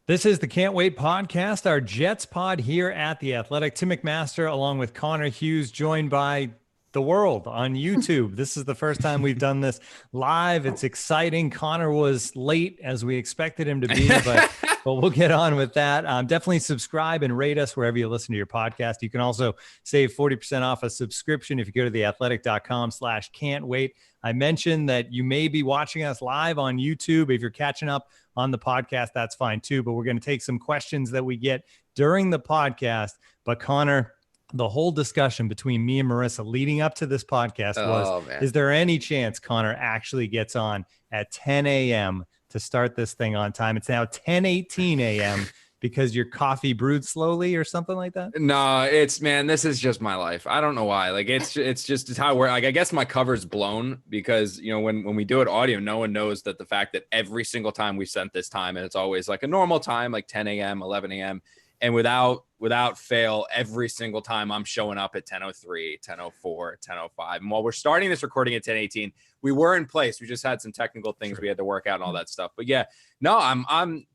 This is the Can't Wait podcast, our Jets pod here at The Athletic. Tim McMaster, along with Connor Hughes, joined by the world on YouTube. This is the first time we've done this live. It's exciting. Connor was late as we expected him to be, but we'll get on with that. Definitely subscribe and rate us wherever you listen to your podcast. You can also save 40% off a subscription if you go to theathletic.com/can't wait. I mentioned that you may be watching us live on YouTube. If you're catching up on the podcast, that's fine too. But we're going to take some questions that we get during the podcast. But Connor, the whole discussion between me and Marissa leading up to this podcast was, is there any chance Connor actually gets on at 10 a.m. to start this thing on time? It's now 10:18 a.m. because your coffee brewed slowly or something like that? No, this is just my life. I don't know why. Like it's just how we're like, I guess my cover's blown because, when we do it audio, no one knows that the fact that every single time we sent this time and it's always like a normal time, like 10 a.m., 11 a.m. And without fail, every single time I'm showing up at 10:03, 10:04, 10:05. And while we're starting this recording at 10:18, we were in place. We just had some technical things we had to work out and all that stuff. But yeah, no, I'm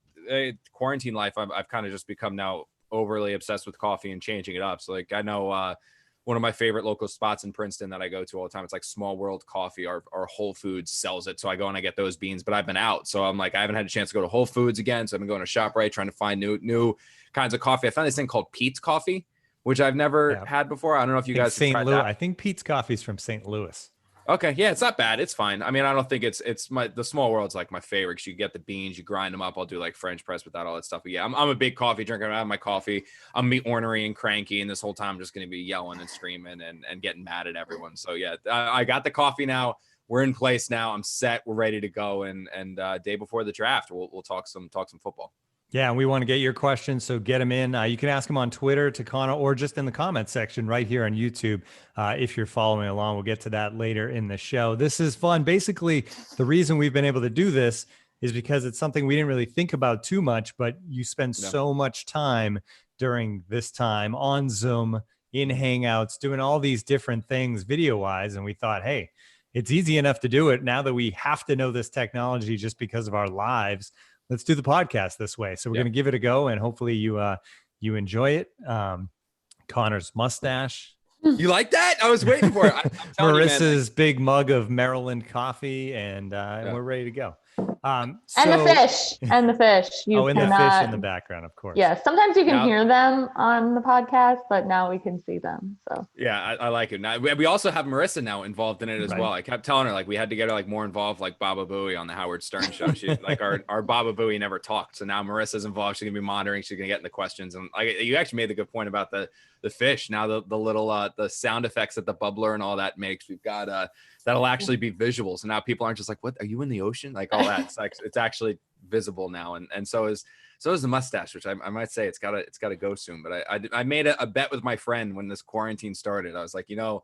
quarantine life. I've kind of just become now overly obsessed with coffee and changing it up. So like, I know one of my favorite local spots in Princeton that I go to all the time, it's like Small World Coffee. Our Whole Foods sells it. So I go and I get those beans, but I've been out. So I'm like, I haven't had a chance to go to Whole Foods again. So I've been going to ShopRite, trying to find new kinds of coffee. I found this thing called Pete's Coffee, which I've never had before. I don't know if you guys St. Louis. I think Pete's Coffee is from St. Louis. Okay. Yeah, it's not bad. It's fine. I mean, I don't think the Small World's like my favorite because you get the beans, you grind them up. I'll do like French press without all that stuff. But yeah, I'm a big coffee drinker. I have my coffee. I'm be ornery and cranky. And this whole time I'm just going to be yelling and screaming and getting mad at everyone. So yeah, I got the coffee now. We're in place now. I'm set. We're ready to go. And day before the draft, we'll talk some football. Yeah, and we want to get your questions, so get them in. You can ask them on Twitter to Connor or just in the comments section right here on YouTube if you're following along. We'll get to that later in the show. This is fun. Basically, the reason we've been able to do this is because it's something we didn't really think about too much, but you spend so much time during this time on Zoom, in Hangouts, doing all these different things video-wise, and we thought, hey, it's easy enough to do it now that we have to know this technology just because of our lives. Let's do the podcast this way. So we're going to give it a go, and hopefully you enjoy it. Connor's mustache. You like that? I was waiting for it. Marissa's big mug of Maryland coffee, and we're ready to go. And the fish. And the fish. The fish in the background, of course. Yeah, sometimes you can hear them on the podcast, but now we can see them. So yeah, I like it. Now, we also have Marissa now involved in it as well. I kept telling her like we had to get her like more involved, like Baba Booey on the Howard Stern show. She like our Baba Booey never talked, so now Marissa's involved. She's gonna be monitoring. She's gonna get in the questions. And like you actually made the good point about the fish. Now the little the sound effects that the bubbler and all that makes. We've got that'll actually be visual. So now people aren't just like, what, are you in the ocean? Like all that. It's like, it's actually visible now. And so is the mustache, which I might say it's gotta go soon. But I made a bet with my friend when this quarantine started. I was like, I'm going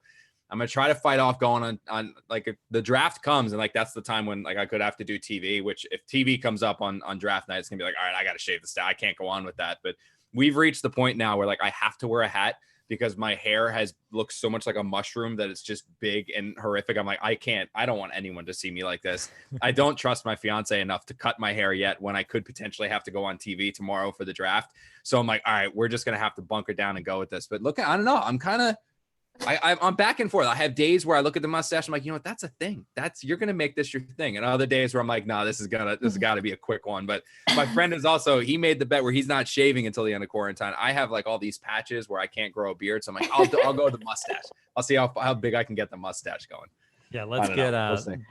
to try to fight off going on like if the draft comes and like, that's the time when like I could have to do TV, which if TV comes up on draft night, it's gonna be like, all right, I got to shave the stat. I can't go on with that. But we've reached the point now where like, I have to wear a hat because my hair looks so much like a mushroom that it's just big and horrific. I'm like, I don't want anyone to see me like this. I don't trust my fiance enough to cut my hair yet when I could potentially have to go on TV tomorrow for the draft. So I'm like, all right, we're just going to have to bunker down and go with this. But look, I don't know. I'm back and forth. I have days where I look at the mustache. I'm like, what? That's a thing. You're going to make this your thing. And other days where I'm like, no, this has got to be a quick one. But my friend he made the bet where he's not shaving until the end of quarantine. I have like all these patches where I can't grow a beard. So I'm like, I'll go with the mustache. I'll see how big I can get the mustache going. Yeah, let's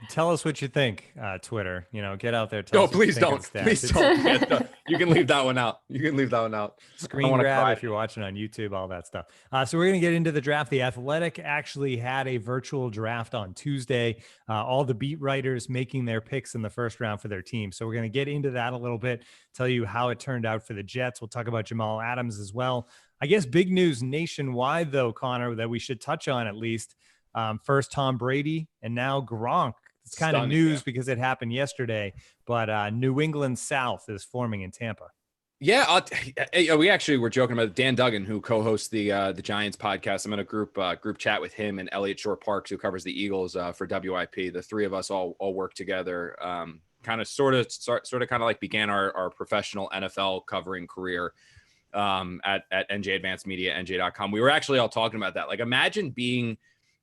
tell us what you think, Twitter. Get out there. Please don't. Please don't. You can leave that one out. Screen grab if you're watching on YouTube, all that stuff. So we're going to get into the draft. The Athletic actually had a virtual draft on Tuesday. All the beat writers making their picks in the first round for their team. So we're going to get into that a little bit, tell you how it turned out for the Jets. We'll talk about Jamal Adams as well. I guess big news nationwide, though, Connor, that we should touch on at least. First Tom Brady and now Gronk. It's kind of news because it happened yesterday, but New England South is forming in Tampa. Yeah, we actually were joking about Dan Duggan, who co-hosts the Giants podcast. I'm in a group chat with him and Elliot Shore Parks, who covers the Eagles for WIP. The three of us all work together kind of sort of kind of like began our professional NFL covering career at NJ Advanced Media, NJ.com. We were actually all talking about that. Like, imagine being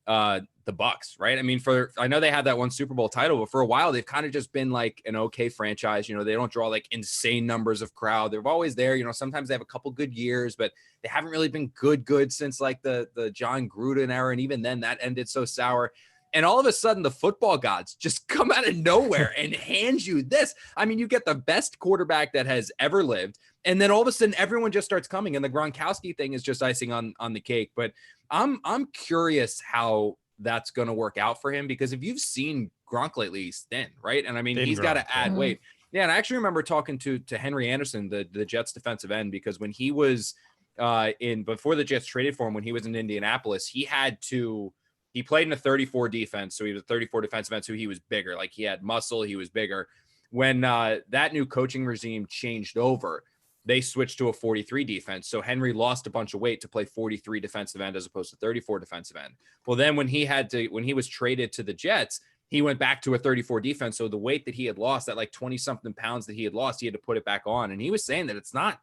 the Bucks, right? I mean, I know they had that one Super Bowl title, but for a while they've kind of just been like an okay franchise. You know, they don't draw like insane numbers of crowd. They're always there. You know, sometimes they have a couple good years, but they haven't really been good since like the John Gruden era, and even then that ended so sour. And all of a sudden, the football gods just come out of nowhere and hand you this. I mean, you get the best quarterback that has ever lived. And then all of a sudden, everyone just starts coming. And the Gronkowski thing is just icing on the cake. But I'm curious how that's going to work out for him, because if you've seen Gronk lately, he's thin, right? And I mean, he's got to add weight. Yeah, and I actually remember talking to Henry Anderson, the Jets defensive end, because when he was before the Jets traded for him, when he was in Indianapolis, he played in a 34 defense. So he was a 34 defensive end. So he was bigger. Like, he had muscle. He was bigger. When that new coaching regime changed over, they switched to a 43 defense. So Henry lost a bunch of weight to play 43 defensive end as opposed to 34 defensive end. Well, then when he was traded to the Jets, he went back to a 34 defense. So the weight that he had lost, that like 20 something pounds that he had lost, he had to put it back on. And he was saying that it's not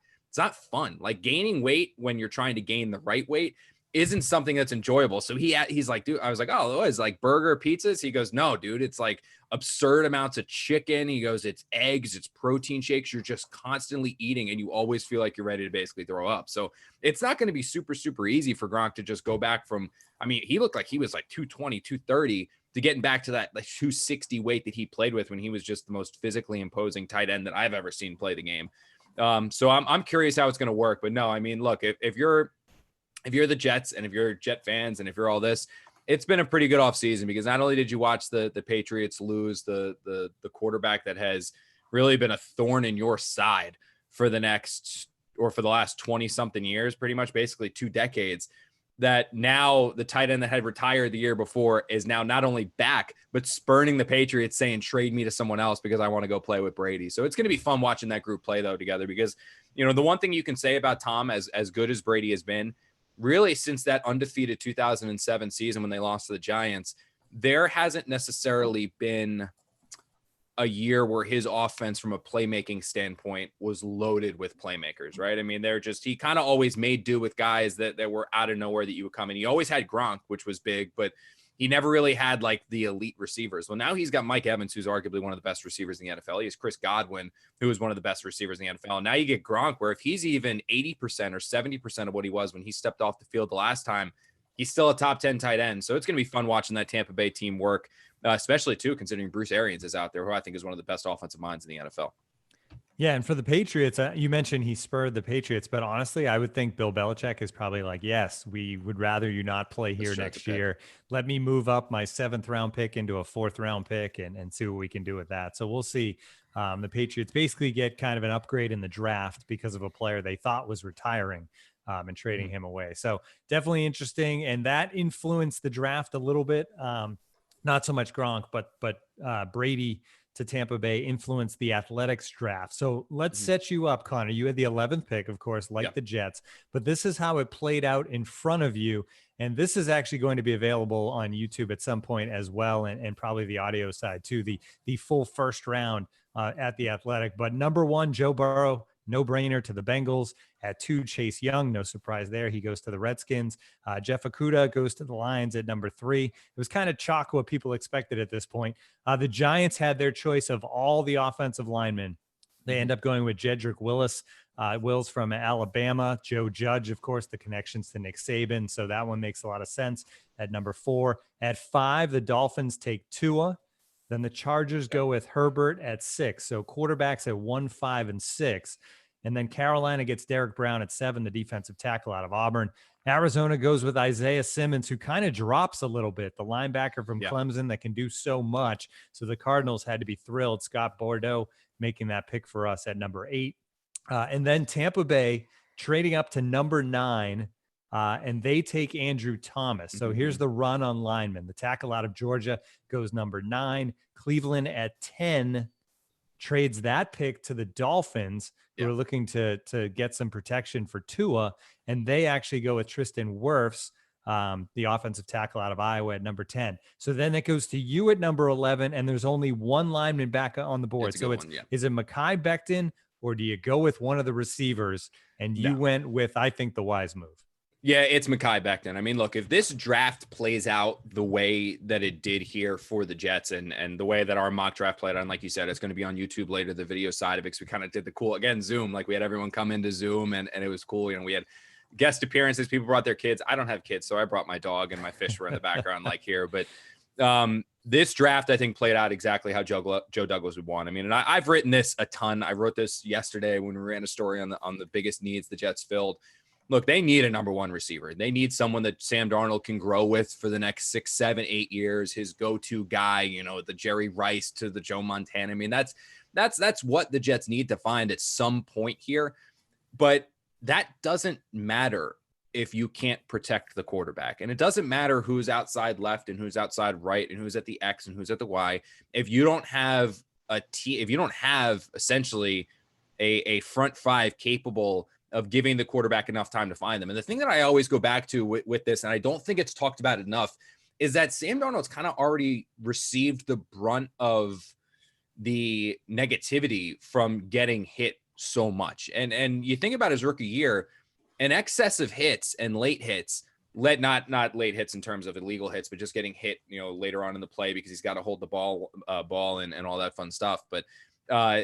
fun. Like, gaining weight when you're trying to gain the right weight isn't something that's enjoyable. So he's like, dude, I was like, oh, it's like burger, pizzas. He goes, no, dude, it's like absurd amounts of chicken. He goes, it's eggs, it's protein shakes. You're just constantly eating and you always feel like you're ready to basically throw up. So it's not going to be super, super easy for Gronk to just go back from, I mean, he looked like he was like 220, 230 to getting back to that like 260 weight that he played with when he was just the most physically imposing tight end that I've ever seen play the game. So I'm curious how it's going to work, but no, I mean, look, if you're the Jets and if you're Jet fans and if you're all this, it's been a pretty good offseason, because not only did you watch the Patriots lose the quarterback that has really been a thorn in your side for the last 20 something years, pretty much basically 2 decades, that now the tight end that had retired the year before is now not only back, but spurning the Patriots, saying, trade me to someone else because I want to go play with Brady. So it's going to be fun watching that group play though together, because, you know, the one thing you can say about Tom, as good as Brady has been, really since that undefeated 2007 season when they lost to the Giants, there hasn't necessarily been a year where his offense from a playmaking standpoint was loaded with playmakers, right? I mean, he kind of always made do with guys that were out of nowhere that you would come in. He always had Gronk, which was big, but he never really had like the elite receivers. Well, now he's got Mike Evans, who's arguably one of the best receivers in the NFL. He has Chris Godwin, who is one of the best receivers in the NFL. And now you get Gronk, where if he's even 80% or 70% of what he was when he stepped off the field the last time, he's still a top 10 tight end. So it's going to be fun watching that Tampa Bay team work, especially too, considering Bruce Arians is out there, who I think is one of the best offensive minds in the NFL. Yeah, and for the Patriots, you mentioned he spurred the Patriots, but honestly, I would think Bill Belichick is probably like, yes, we would rather you not play here next year. Let me move up my 7th round pick into a 4th round pick and see what we can do with that. So we'll see. The Patriots basically get kind of an upgrade in the draft because of a player they thought was retiring and trading him away. So definitely interesting. And that influenced the draft a little bit. Not so much Gronk, but Brady to Tampa Bay influenced the Athletics draft. So let's set you up, Connor. You had the 11th pick, of course, like the Jets, but this is how it played out in front of you. And this is actually going to be available on YouTube at some point as well, and probably the audio side too, the full first round at the Athletic. But number 1, Joe Burrow, no brainer to the Bengals. At 2, Chase Young, no surprise there. He goes to the Redskins. Jeff Okudah goes to the Lions at number 3. It was kind of chalk what people expected at this point. The Giants had their choice of all the offensive linemen. They end up going with Jedrick Wills from Alabama. Joe Judge, of course, the connections to Nick Saban. So that one makes a lot of sense at number 4. At 5, the Dolphins take Tua. Then the Chargers go with Herbert at 6. So quarterbacks at 1, 5, and 6. And then Carolina gets Derek Brown at 7, the defensive tackle out of Auburn. Arizona goes with Isaiah Simmons, who kind of drops a little bit, the linebacker from Clemson that can do so much. So the Cardinals had to be thrilled. Scott Bordeaux making that pick for us at number 8. And then Tampa Bay trading up to number 9, and they take Andrew Thomas. So here's the run on linemen. The tackle out of Georgia goes number 9. Cleveland at 10 trades that pick to the Dolphins, who are looking to get some protection for Tua, and they actually go with Tristan Wirfs the offensive tackle out of Iowa at number 10. So then it goes to you at number 11, and there's only one lineman back on the board. So is it Makai Becton, or do you go with one of the receivers? And you went with, I think, the wise move. Yeah, it's Makai Becton. I mean, look, if this draft plays out the way that it did here for the Jets and the way that our mock draft played on, like you said, it's going to be on YouTube later, the video side of it, because we kind of did the cool, again, Zoom, like we had everyone come into Zoom and it was cool. You know, we had guest appearances, people brought their kids. I don't have kids, so I brought my dog and my fish were in the background like here. But this draft, I think, played out exactly how Joe Douglas would want. I mean, and I've written this a ton. I wrote this yesterday when we ran a story on the biggest needs the Jets filled. Look, they need a number one receiver. They need someone that Sam Darnold can grow with for the next 6, 7, 8 years. His go-to guy, you know, the Jerry Rice to the Joe Montana. I mean, that's what the Jets need to find at some point here. But that doesn't matter if you can't protect the quarterback. And it doesn't matter who's outside left and who's outside right and who's at the X and who's at the Y. If you don't have if you don't have essentially a front five capable of giving the quarterback enough time to find them. And the thing that I always go back to with this, and I don't think it's talked about enough, is that Sam Darnold's kind of already received the brunt of the negativity from getting hit so much. And you think about his rookie year, an excess of hits and late hits led not late hits in terms of illegal hits, but just getting hit, you know, later on in the play because he's got to hold the ball and all that fun stuff. But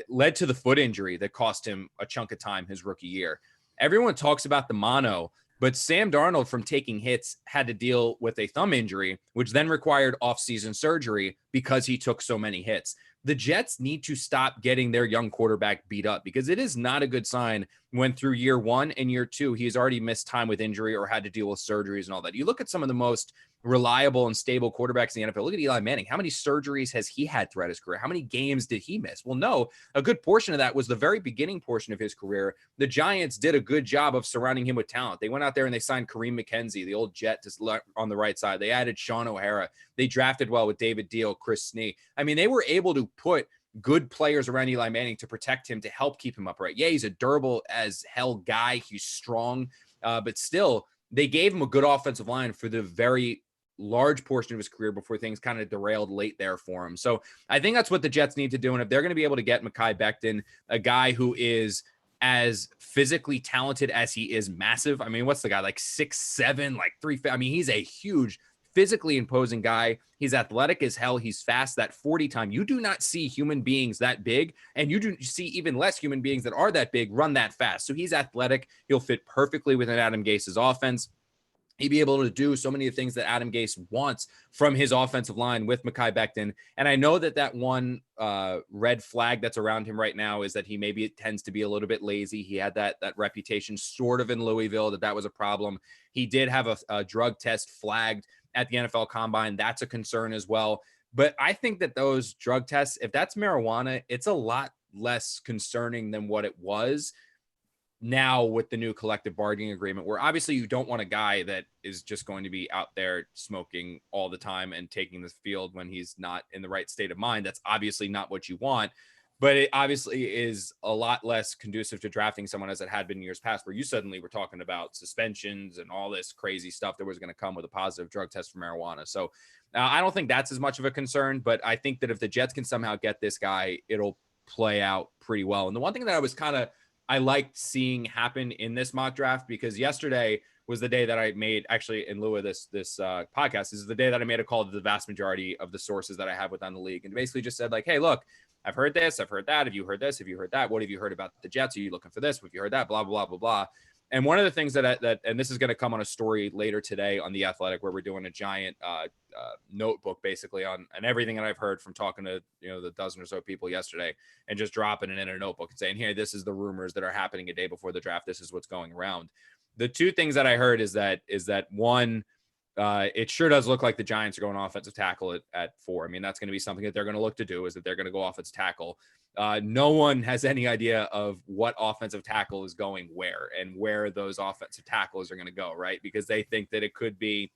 led to the foot injury that cost him a chunk of time his rookie year. Everyone talks about the mono, but Sam Darnold, from taking hits, had to deal with a thumb injury, which then required off-season surgery because he took so many hits. The Jets need to stop getting their young quarterback beat up, because it is not a good sign when through year 1 and year 2, he's already missed time with injury or had to deal with surgeries and all that. You look at some of the most reliable and stable quarterbacks in the NFL. Look at Eli Manning. How many surgeries has he had throughout his career? How many games did he miss? Well, no, a good portion of that was the very beginning portion of his career. The Giants did a good job of surrounding him with talent. They went out there and they signed Kareem McKenzie, the old Jet, on the right side. They added Sean O'Hara. They drafted well with David Deal, Chris Snee. I mean, they were able to put good players around Eli Manning to protect him, to help keep him upright. Yeah, he's a durable as hell guy. He's strong, but still, they gave him a good offensive line for the very large portion of his career before things kind of derailed late there for him. So I think that's what the Jets need to do. And if they're going to be able to get Makai Becton, a guy who is as physically talented as he is massive. I mean, what's the guy, like 6'7", like 3? I mean, he's a huge, physically imposing guy. He's athletic as hell. He's fast. That 40 time. You do not see human beings that big, and you do see even less human beings that are that big run that fast. So he's athletic. He'll fit perfectly within Adam Gase's offense. He'd be able to do so many of the things that Adam Gase wants from his offensive line with Makai Becton. And I know that one red flag that's around him right now is that he maybe tends to be a little bit lazy. He had that reputation sort of in Louisville that was a problem. He did have a drug test flagged at the NFL Combine. That's a concern as well. But I think that those drug tests, if that's marijuana, it's a lot less concerning than what it was now with the new collective bargaining agreement, where obviously you don't want a guy that is just going to be out there smoking all the time and taking the field when he's not in the right state of mind. That's obviously not what you want, but it obviously is a lot less conducive to drafting someone as it had been in years past, where you suddenly were talking about suspensions and all this crazy stuff that was going to come with a positive drug test for marijuana. So I don't think that's as much of a concern, but I think that if the Jets can somehow get this guy, it'll play out pretty well. And the one thing that I liked seeing happen in this mock draft, because yesterday was the day that I made, actually in lieu of this podcast, this is the day that I made a call to the vast majority of the sources that I have within the league, and basically just said like, hey, look, I've heard this, I've heard that. Have you heard this? Have you heard that? What have you heard about the Jets? Are you looking for this? Have you heard that? Blah, blah, blah, blah, blah. And one of the things that and this is going to come on a story later today on The Athletic, where we're doing a giant notebook basically on everything that I've heard from talking to, the dozen or so people yesterday, and just dropping it in a notebook and saying, hey, this is the rumors that are happening a day before the draft. This is what's going around. The two things that I heard is that one, it sure does look like the Giants are going offensive tackle at 4. I mean, that's going to be something that they're going to look to do, is that they're going to go offensive tackle. No one has any idea of what offensive tackle is going where and where those offensive tackles are going to go, right? Because they think that it could be,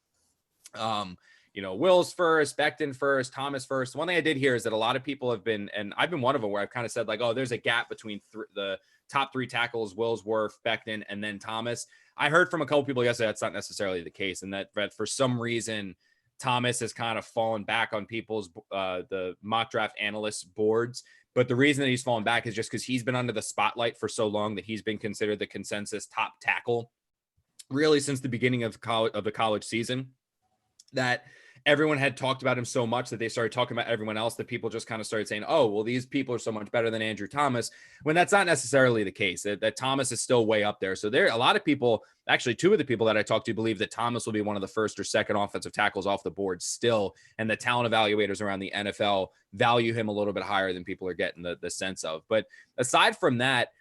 Wills first, Becton first, Thomas first. One thing I did hear is that a lot of people have been, and I've been one of them, where I've kind of said like, oh, there's a gap between the top 3 tackles, Wills, Worth, Becton, and then Thomas. I heard from a couple people yesterday that's not necessarily the case, and that for some reason Thomas has kind of fallen back on people's the mock draft analysts boards. But the reason that he's fallen back is just because he's been under the spotlight for so long that he's been considered the consensus top tackle really since the beginning of the college season, that everyone had talked about him so much that they started talking about everyone else, that people just kind of started saying, oh, well, these people are so much better than Andrew Thomas, when that's not necessarily the case, that Thomas is still way up there. So there, a lot of people, actually two of the people that I talked to, believe that Thomas will be one of the first or second offensive tackles off the board still. And the talent evaluators around the NFL value him a little bit higher than people are getting the sense of. But aside from that,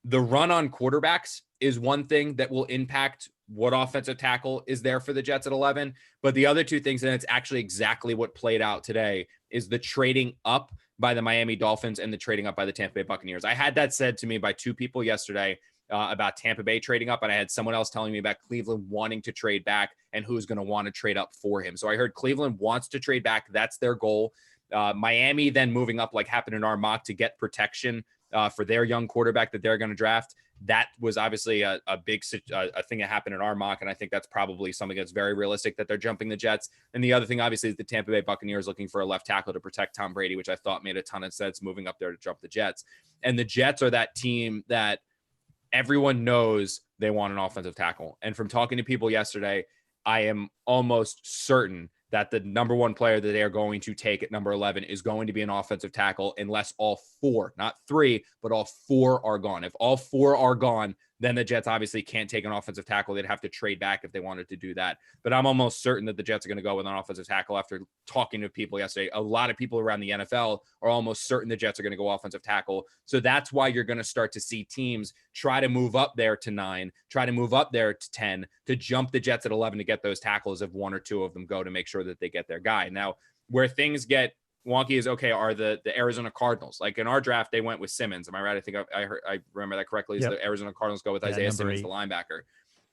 the run on quarterbacks is one thing that will impact what offensive tackle is there for the Jets at 11. But the other two things, and it's actually exactly what played out today, is the trading up by the Miami Dolphins and the trading up by the Tampa Bay Buccaneers. I had that said to me by two people yesterday about Tampa Bay trading up, and I had someone else telling me about Cleveland wanting to trade back and who's going to want to trade up for him. So I heard Cleveland wants to trade back. That's their goal. Miami then moving up, like happened in our mock, to get protection for their young quarterback that they're going to draft. That was obviously a big a thing that happened in our mock, and I think that's probably something that's very realistic, that they're jumping the Jets. And the other thing, obviously, is the Tampa Bay Buccaneers looking for a left tackle to protect Tom Brady, which I thought made a ton of sense, moving up there to jump the Jets. And the Jets are that team that everyone knows they want an offensive tackle. And from talking to people yesterday, I am almost certain that the number one player that they are going to take at number 11 is going to be an offensive tackle, unless all four, not three, but all four are gone. If all four are gone, then the Jets obviously can't take an offensive tackle. They'd have to trade back if they wanted to do that. But I'm almost certain that the Jets are going to go with an offensive tackle after talking to people yesterday. A lot of people around the NFL are almost certain the Jets are going to go offensive tackle. So that's why you're going to start to see teams try to move up there to 9, try to move up there to 10, to jump the Jets at 11 to get those tackles if one or two of them go, to make sure that they get their guy. Now, where things get wonky is, okay, are the Arizona Cardinals. Like in our draft, they went with Simmons. Am I right? I think I remember that correctly. Yep. The Arizona Cardinals go with Isaiah Simmons, 8. The linebacker.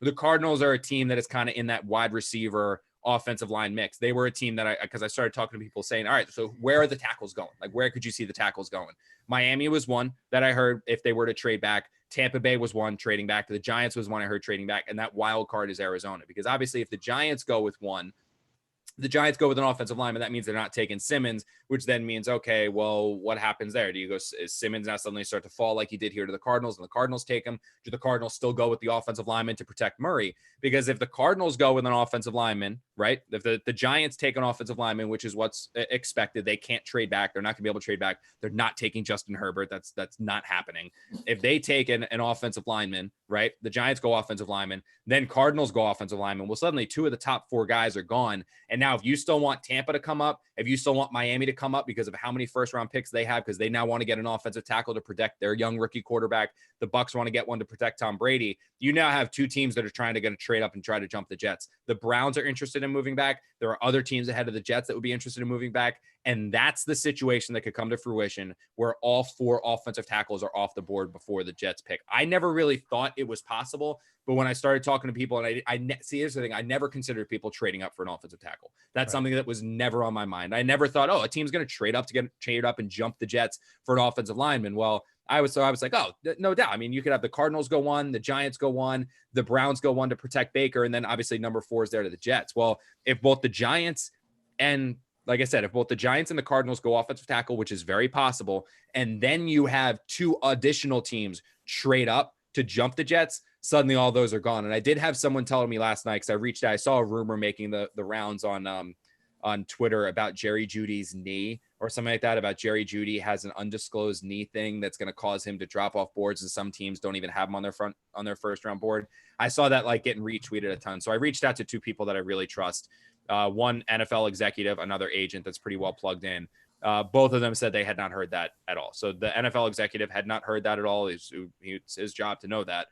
The Cardinals are a team that is kind of in that wide receiver offensive line mix. They were a team that because I started talking to people saying, all right, so where are the tackles going? Like, where could you see the tackles going? Miami was one that I heard if they were to trade back. Tampa Bay was one trading back. The Giants was one I heard trading back. And that wild card is Arizona, because obviously if the Giants go with one, the Giants go with an offensive lineman, that means they're not taking Simmons, which then means, okay, well, what happens there? Do you go, is Simmons now suddenly start to fall like he did here to the Cardinals, and the Cardinals take him? Do the Cardinals still go with the offensive lineman to protect Murray? Because if the Cardinals go with an offensive lineman, right, if the Giants take an offensive lineman, which is what's expected, they can't trade back. They're not going to be able to trade back. They're not taking Justin Herbert. That's not happening. If they take an offensive lineman, right, the Giants go offensive lineman, then Cardinals go offensive lineman. Well, suddenly 2 of the top 4 guys are gone. And now if you still want Tampa to come up, if you still want Miami to come up because of how many first-round picks they have, because they now want to get an offensive tackle to protect their young rookie quarterback, the Bucs want to get one to protect Tom Brady, you now have 2 teams that are trying to get a trade up and try to jump the Jets. The Browns are interested in moving back. There are other teams ahead of the Jets that would be interested in moving back. And that's the situation that could come to fruition, where all 4 offensive tackles are off the board before the Jets pick. I never really thought it was possible, but when I started talking to people, and I see, here's the thing, I never considered people trading up for an offensive tackle. That's something that was never on my mind. I never thought, oh, a team's going to trade up and jump the Jets for an offensive lineman. Well, I was like, oh, no doubt. I mean, you could have the Cardinals go 1, the Giants go 1, the Browns go 1 to protect Baker, and then obviously number 4 is there to the Jets. Well, if both the Giants and, like I said, if both the Giants and the Cardinals go offensive tackle, which is very possible, and then you have 2 additional teams trade up to jump the Jets, suddenly all those are gone. And I did have someone telling me last night, because I reached out, I saw a rumor making the rounds on Twitter about Jerry Jeudy's knee or something like that, about Jerry Jeudy has an undisclosed knee thing that's going to cause him to drop off boards, and some teams don't even have him on their first round board. I saw that like getting retweeted a ton. So I reached out to 2 people that I really trust. One NFL executive, another agent that's pretty well plugged in. Both of them said they had not heard that at all. So the NFL executive had not heard that at all. It's his job to know that.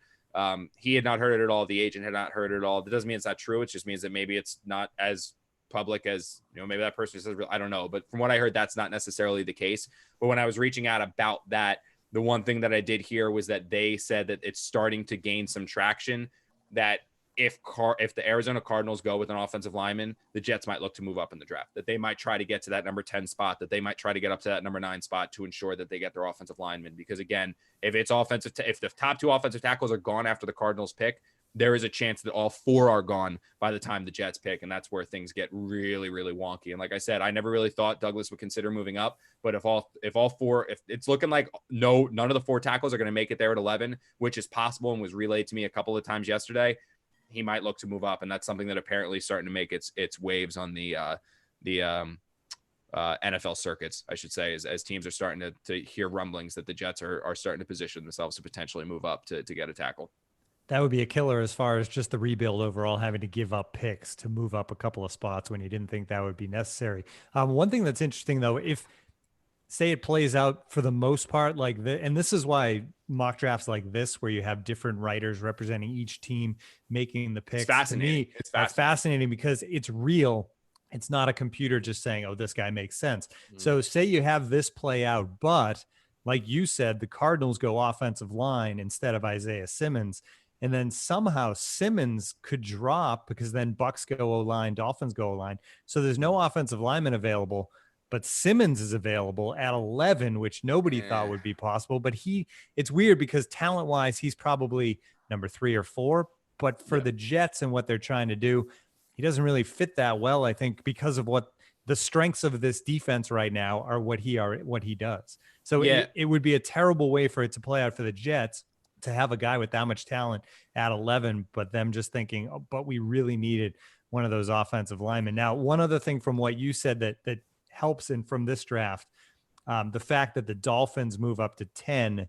He had not heard it at all. The agent had not heard it at all. That doesn't mean it's not true. It just means that maybe it's not as public as, maybe that person says, I don't know. But from what I heard, that's not necessarily the case. But when I was reaching out about that, the one thing that I did hear was that they said that it's starting to gain some traction, that if the Arizona Cardinals go with an offensive lineman, the Jets might look to move up in the draft, that they might try to get to that number 10 spot, that they might try to get up to that number 9 spot to ensure that they get their offensive lineman. Because again, if it's if the top 2 offensive tackles are gone after the Cardinals pick, there is a chance that all 4 are gone by the time the Jets pick. And that's where things get really, really wonky. And like I said, I never really thought Douglas would consider moving up, but if all 4, if it's looking like none of the 4 tackles are going to make it there at 11, which is possible and was relayed to me a couple of times yesterday, he might look to move up. And that's something that apparently is starting to make its waves on the NFL circuits, I should say, as teams are starting to hear rumblings that the Jets are starting to position themselves to potentially move up to get a tackle. That would be a killer as far as just the rebuild overall, having to give up picks to move up a couple of spots when you didn't think that would be necessary. One thing that's interesting, though, if say it plays out for the most part like this, and this is why mock drafts like this, where you have different writers representing each team making the picks. It's fascinating. To me, it's fascinating because it's real. It's not a computer just saying, oh, this guy makes sense. So say you have this play out, but like you said, the Cardinals go offensive line instead of Isaiah Simmons. And then somehow Simmons could drop because then Bucks go O-line, Dolphins go O-line. So there's no offensive lineman available, but Simmons is available at 11, which nobody thought would be possible. But it's weird because talent-wise, he's probably number 3 or 4. But for the Jets and what they're trying to do, he doesn't really fit that well, I think, because of what the strengths of this defense right now are what he does. So it would be a terrible way for it to play out for the Jets to have a guy with that much talent at 11, but them just thinking, oh, but we really needed one of those offensive linemen. Now, one other thing from what you said that helps in from this draft, the fact that the Dolphins move up to 10,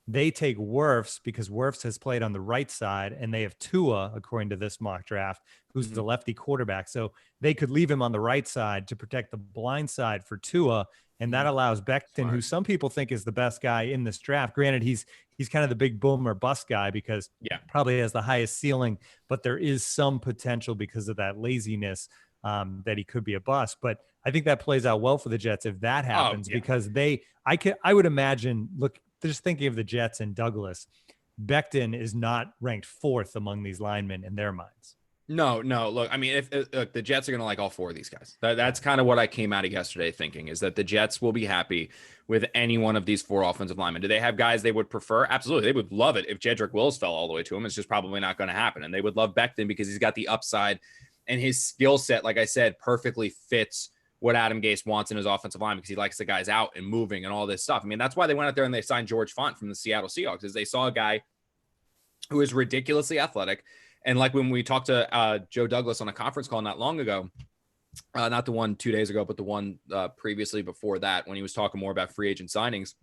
they take Wirfs because Wirfs has played on the right side, and they have Tua, according to this mock draft, who's the lefty quarterback. So they could leave him on the right side to protect the blind side for Tua, and that allows Becton, who some people think is the best guy in this draft. Granted, he's kind of the big boom or bust guy because probably has the highest ceiling, but there is some potential because of that laziness that he could be a bust. But I think that plays out well for the Jets if that happens, because I would imagine, look, just thinking of the Jets and Douglas, Becton is not ranked 4th among these linemen in their minds. No. Look, I mean, if the Jets are going to like all 4 of these guys, that's kind of what I came out of yesterday thinking, is that the Jets will be happy with any one of these 4 offensive linemen. Do they have guys they would prefer? Absolutely. They would love it if Jedrick Wills fell all the way to him. It's just probably not going to happen. And they would love Becton because he's got the upside, and his skill set, like I said, perfectly fits what Adam Gase wants in his offensive line, because he likes the guys out and moving and all this stuff. I mean, that's why they went out there and they signed George Font from the Seattle Seahawks, is they saw a guy who is ridiculously athletic. And like when we talked to Joe Douglas on a conference call not long ago, not the one 2 days ago, but the one previously before that, when he was talking more about free agent signings,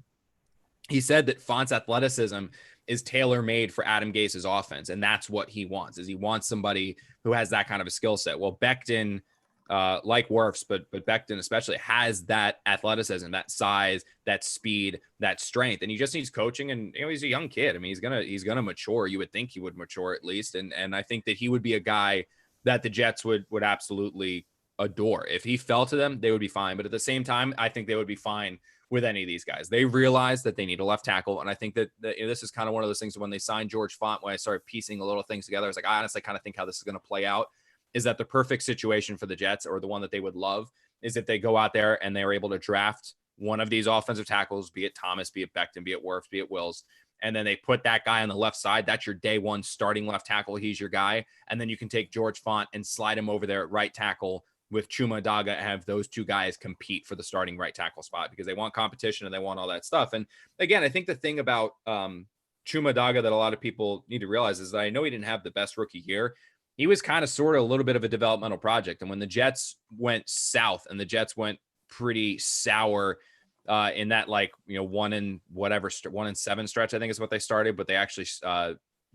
he said that Font's athleticism is tailor-made for Adam Gase's offense. And that's what he wants, is he wants somebody who has that kind of a skill set. Well, Becton, like Wirfs, but Becton especially, has that athleticism, that size, that speed, that strength, and he just needs coaching. And he's a young kid. I mean, he's gonna mature. You would think he would mature at least, and I think that he would be a guy that the Jets would absolutely adore. If he fell to them, they would be fine. But at the same time, I think they would be fine with any of these guys. They realize that they need a left tackle, and I think that this is kind of one of those things when they signed George Font, when I started piecing the little things together, I was like, I honestly kind of think how this is going to play out is that the perfect situation for the Jets, or the one that they would love, is if they go out there and they're able to draft one of these offensive tackles, be it Thomas, be it Becton, be it Wirfs, be it Wills, and then they put that guy on the left side. That's your day one starting left tackle. He's your guy. And then you can take George Font and slide him over there at right tackle with Chuma Daga, and have those 2 guys compete for the starting right tackle spot, because they want competition and they want all that stuff. And again, I think the thing about Chuma Daga that a lot of people need to realize is that I know he didn't have the best rookie year. He was kind of sort of a little bit of a developmental project. And when the Jets went south, and the Jets went pretty sour in that 1 and 7 stretch, I think is what they started, but they actually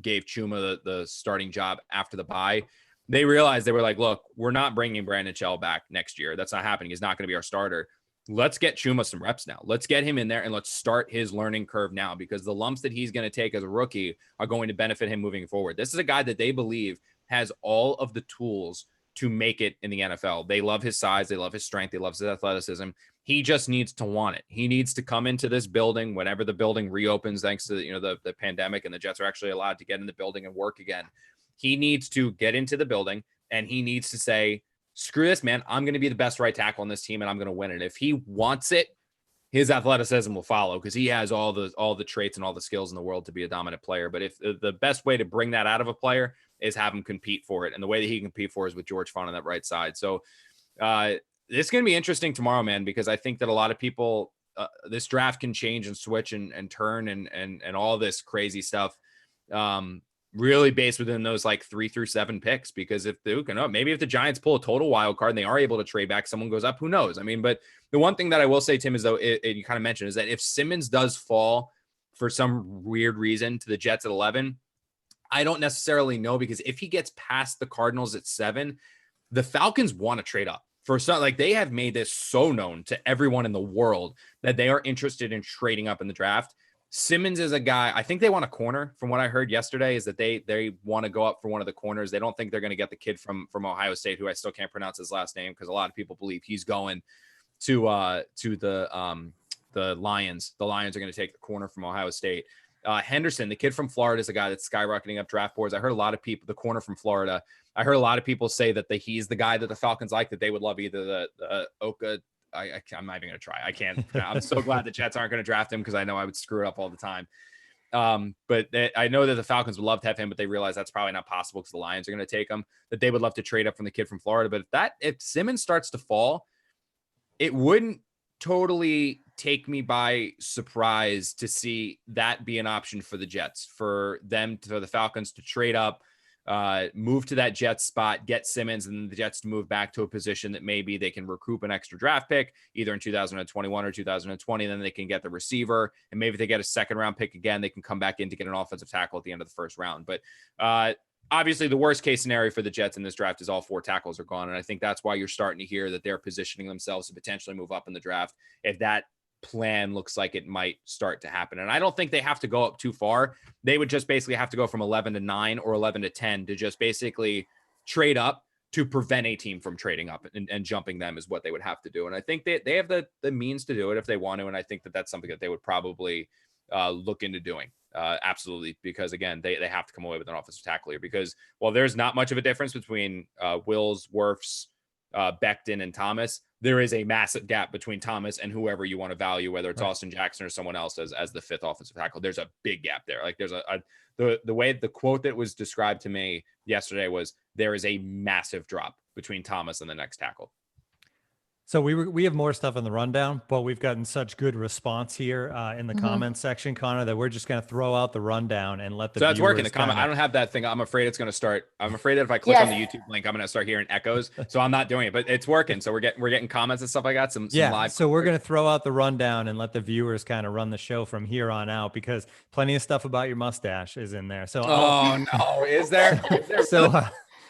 gave Chuma the starting job after the bye. They realized, they were like, look, we're not bringing Brandon Shell back next year. That's not happening. He's not going to be our starter. Let's get Chuma some reps now. Let's get him in there and let's start his learning curve now, because the lumps that he's going to take as a rookie are going to benefit him moving forward. This is a guy that they believe has all of the tools to make it in the NFL. They love his size. They love his strength. They love his athleticism. He just needs to want it. He needs to come into this building whenever the building reopens, thanks to the pandemic, and the Jets are actually allowed to get in the building and work again. He needs to get into the building, and he needs to say, screw this, man. I'm going to be the best right tackle on this team, and I'm going to win it. If he wants it, his athleticism will follow because he has all the traits and all the skills in the world to be a dominant player. But if the best way to bring that out of a player is have him compete for it, and the way that he can compete for it is with George Font on that right side. So this is going to be interesting tomorrow, man, because I think that a lot of people, this draft can change and switch and turn and all this crazy stuff. Really based within those like 3 through 7 picks, because if maybe if the Giants pull a total wild card and they are able to trade back, someone goes up, who knows? I mean, but the one thing that I will say, Tim, is though, you kind of mentioned, is that if Simmons does fall for some weird reason to the Jets at 11, I don't necessarily know, because if he gets past the Cardinals at 7, the Falcons want to trade up for some, like they have made this so known to everyone in the world that they are interested in trading up in the draft. Simmons is a guy, I think they want a corner. From what I heard yesterday is that they want to go up for one of the corners. They don't think they're going to get the kid from Ohio State, who I still can't pronounce his last name, because a lot of people believe he's going to the Lions. The Lions are going to take the corner from Ohio State. Henderson, the kid from Florida, is a guy that's skyrocketing up draft boards. I heard a lot of people, the corner from Florida, I heard a lot of people say that he's the guy that the Falcons like, that they would love either the Oka. I'm not even going to try. I can't. I'm so glad the Jets aren't going to draft him, because I know I would screw it up all the time. But I know that the Falcons would love to have him, but they realize that's probably not possible because the Lions are going to take him, that they would love to trade up from the kid from Florida. But if Simmons starts to fall, it wouldn't totally take me by surprise to see that be an option for the Jets, for the Falcons to trade up, move to that Jets spot, get Simmons, and the Jets to move back to a position that maybe they can recoup an extra draft pick either in 2021 or 2020. Then they can get the receiver, and maybe if they get a second round pick again, they can come back in to get an offensive tackle at the end of the first round. But obviously the worst case scenario for the Jets in this draft is all 4 tackles are gone. And I think that's why you're starting to hear that they're positioning themselves to potentially move up in the draft if that plan looks like it might start to happen. And I don't think they have to go up too far. They would just basically have to go from 11 to 9 or 11 to 10 to just basically trade up to prevent a team from trading up and jumping them, is what they would have to do. And I think they have the means to do it if they want to. And I think that that's something that they would probably look into doing. Absolutely. Because again, they have to come away with an offensive tackle here, because while there's not much of a difference between Wills, Wirfs, Becton, and Thomas, there is a massive gap between Thomas and whoever you want to value, whether it's Austin Jackson or someone else as the 5th offensive tackle. There's a big gap there. Like there's the way the quote that was described to me yesterday was, there is a massive drop between Thomas and the next tackle. So we have more stuff in the rundown, but we've gotten such good response here in the comments section, Connor, that we're just going to throw out the rundown and let the that's working. The comment. I don't have that thing. I'm afraid it's going to start. I'm afraid that if I click on the YouTube link, I'm going to start hearing echoes. So I'm not doing it, but it's working. So we're getting comments and stuff like that. Some live. So we're going to throw out the rundown and let the viewers kind of run the show from here on out, because plenty of stuff about your mustache is in there. So no, is there? So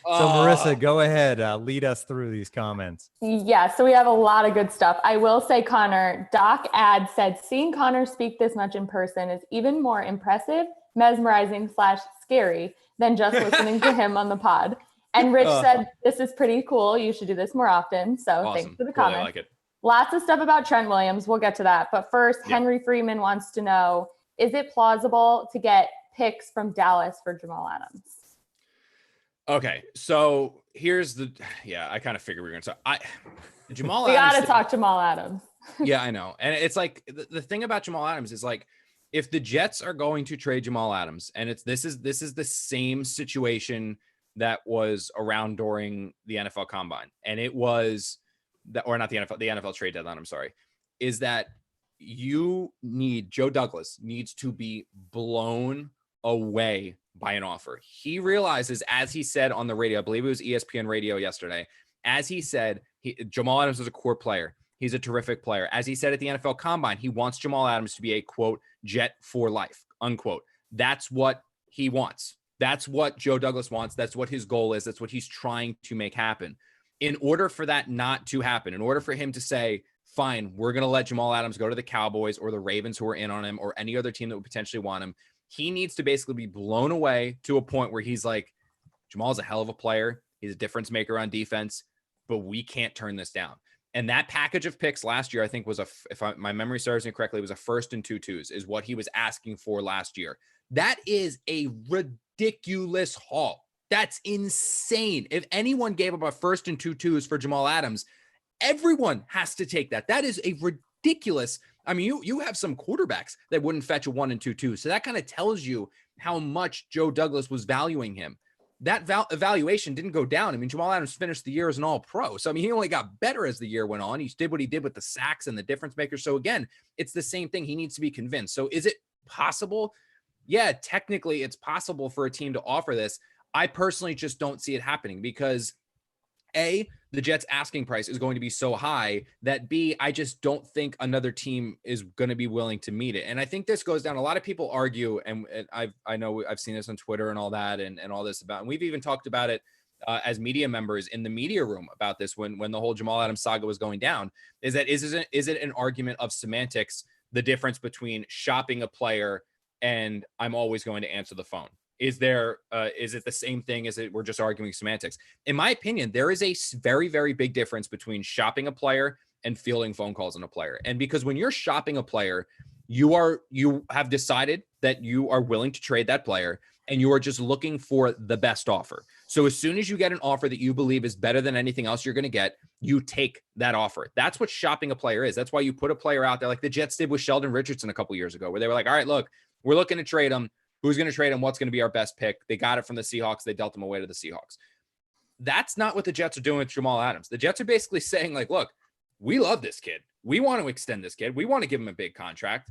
Marissa, go ahead, lead us through these comments. Yeah, so we have a lot of good stuff. I will say, Connor, Doc Ad said, seeing Connor speak this much in person is even more impressive, mesmerizing / scary than just listening to him on the pod. And Rich said, this is pretty cool. You should do this more often. So awesome. Thanks for the comment. Really like it. Lots of stuff about Trent Williams. We'll get to that. But first, Henry Freeman wants to know, is it plausible to get picks from Dallas for Jamal Adams? Okay, so here's I kind of figured we were going to Jamal we Adams. We got to talk Jamal Adams. Yeah, I know. And it's like, the thing about Jamal Adams is, like, if the Jets are going to trade Jamal Adams, and this is the same situation that was around during the NFL Combine, and it was the NFL trade deadline, I'm sorry, is that Joe Douglas needs to be blown away by an offer. He realizes, as he said on the radio, I believe it was ESPN radio yesterday, as he said, Jamal Adams is a core player. He's a terrific player. As he said at the NFL Combine, he wants Jamal Adams to be a, quote, Jet for life, unquote. That's what he wants. That's what Joe Douglas wants. That's what his goal is. That's what he's trying to make happen. In order for that not to happen, in order for him to say, fine, we're going to let Jamal Adams go to the Cowboys or the Ravens who are in on him, or any other team that would potentially want him, he needs to basically be blown away to a point where he's like, Jamal's a hell of a player. He's a difference maker on defense, but we can't turn this down. And that package of picks last year, I think, was my memory serves me correctly, was a 1st and 2 2s is what he was asking for last year. That is a ridiculous haul. That's insane. If anyone gave up a 1st and 2 2s for Jamal Adams, everyone has to take that. That is a ridiculous I mean, you have some quarterbacks that wouldn't fetch a 1 and 2. So that kind of tells you how much Joe Douglas was valuing him. That evaluation didn't go down. I mean, Jamal Adams finished the year as an all-pro. So, I mean, he only got better as the year went on. He did what he did with the sacks and the difference makers. So, again, it's the same thing. He needs to be convinced. So, is it possible? Yeah, technically, it's possible for a team to offer this. I personally just don't see it happening because A, the Jets asking price is going to be so high that B, I just don't think another team is going to be willing to meet it. And I think this goes down. A lot of people argue, and I know I've seen this on Twitter and all that, and all this about, and we've even talked about it as media members in the media room about this when the whole Jamal Adams saga was going down, is it an argument of semantics, the difference between shopping a player and I'm always going to answer the phone? Is it the same thing? Is it we're just arguing semantics? In my opinion, there is a very, very big difference between shopping a player and fielding phone calls on a player. And because when you're shopping a player, you have decided that you are willing to trade that player and you are just looking for the best offer. So as soon as you get an offer that you believe is better than anything else you're going to get, you take that offer. That's what shopping a player is. That's why you put a player out there like the Jets did with Sheldon Richardson a couple years ago, where they were like, all right, look, we're looking to trade him. Who's going to trade him? What's going to be our best pick? They got it from the Seahawks. They dealt him away to the Seahawks. That's not what the Jets are doing with Jamal Adams. The Jets are basically saying, like, look, we love this kid. We want to extend this kid. We want to give him a big contract.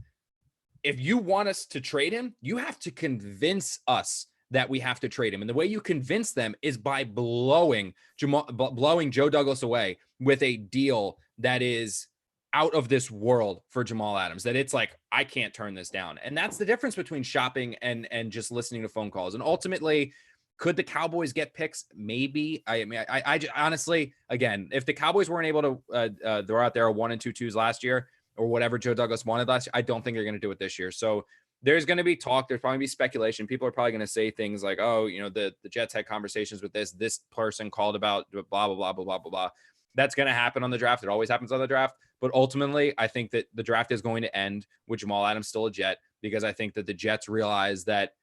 If you want us to trade him, you have to convince us that we have to trade him. And the way you convince them is by blowing Joe Douglas away with a deal that is out of this world for Jamal Adams, that it's like, I can't turn this down. And that's the difference between shopping and just listening to phone calls. And ultimately, could the Cowboys get picks? Maybe. I mean, I honestly, again, if the Cowboys weren't able to throw out there a 1 and 2 last year or whatever Joe Douglas wanted last year, I don't think they're going to do it this year. So there's going to be talk. There's probably be speculation. People are probably going to say things like, oh, you know, the Jets had conversations with this person called about blah, blah, blah, blah, blah, blah, blah. That's going to happen on the draft. It always happens on the draft. But ultimately, I think that the draft is going to end with Jamal Adams still a Jet, because I think that the Jets realize that,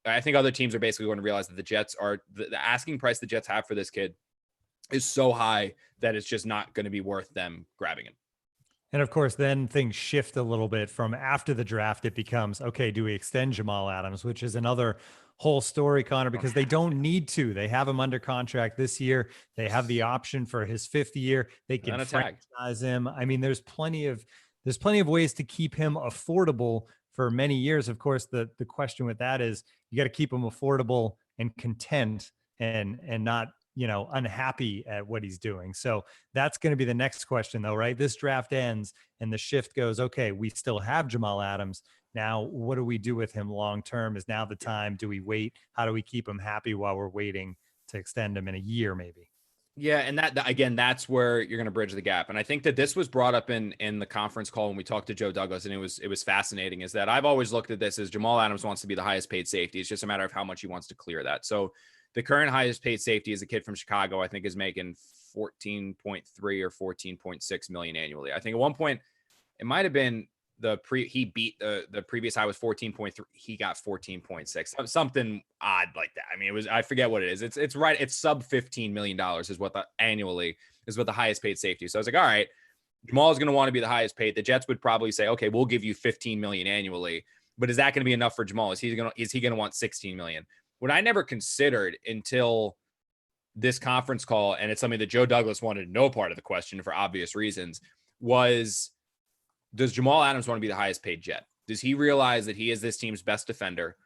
I think other teams are basically going to realize that the Jets are, the asking price the Jets have for this kid is so high that it's just not going to be worth them grabbing him. And of course, then things shift a little bit from after the draft. It becomes, okay, do we extend Jamal Adams, which is another whole story, Connor, because they don't need to. They have him under contract this year. They have the option for his 5th year. They can franchise him. I mean, there's plenty of ways to keep him affordable for many years. Of course, the question with that is you got to keep him affordable and content and not, you know, unhappy at what he's doing. So that's going to be the next question though, right? This draft ends and the shift goes, okay, we still have Jamal Adams. Now, what do we do with him long-term? Is now the time? Do we wait? How do we keep him happy while we're waiting to extend him in a year, maybe? Yeah. And that again, that's where you're going to bridge the gap. And I think that this was brought up in the conference call when we talked to Joe Douglas, and it was fascinating, is that I've always looked at this as Jamal Adams wants to be the highest paid safety. It's just a matter of how much he wants to clear that. So the current highest paid safety is a kid from Chicago, I think is making 14.3 or 14.6 million annually. I think at one point it might've been he beat the previous high was 14.3. He got 14.6, something odd like that. I mean, I forget what it is. It's right. It's sub $15 million is what the highest paid safety. So I was like, all right, Jamal is going to want to be the highest paid. The Jets would probably say, okay, we'll give you 15 million annually, but is that going to be enough for Jamal? Is he going to want 16 million? What I never considered until this conference call, and it's something that Joe Douglas wanted no part of the question for obvious reasons, was, does Jamal Adams want to be the highest paid Jet? Does he realize that he is this team's best defender,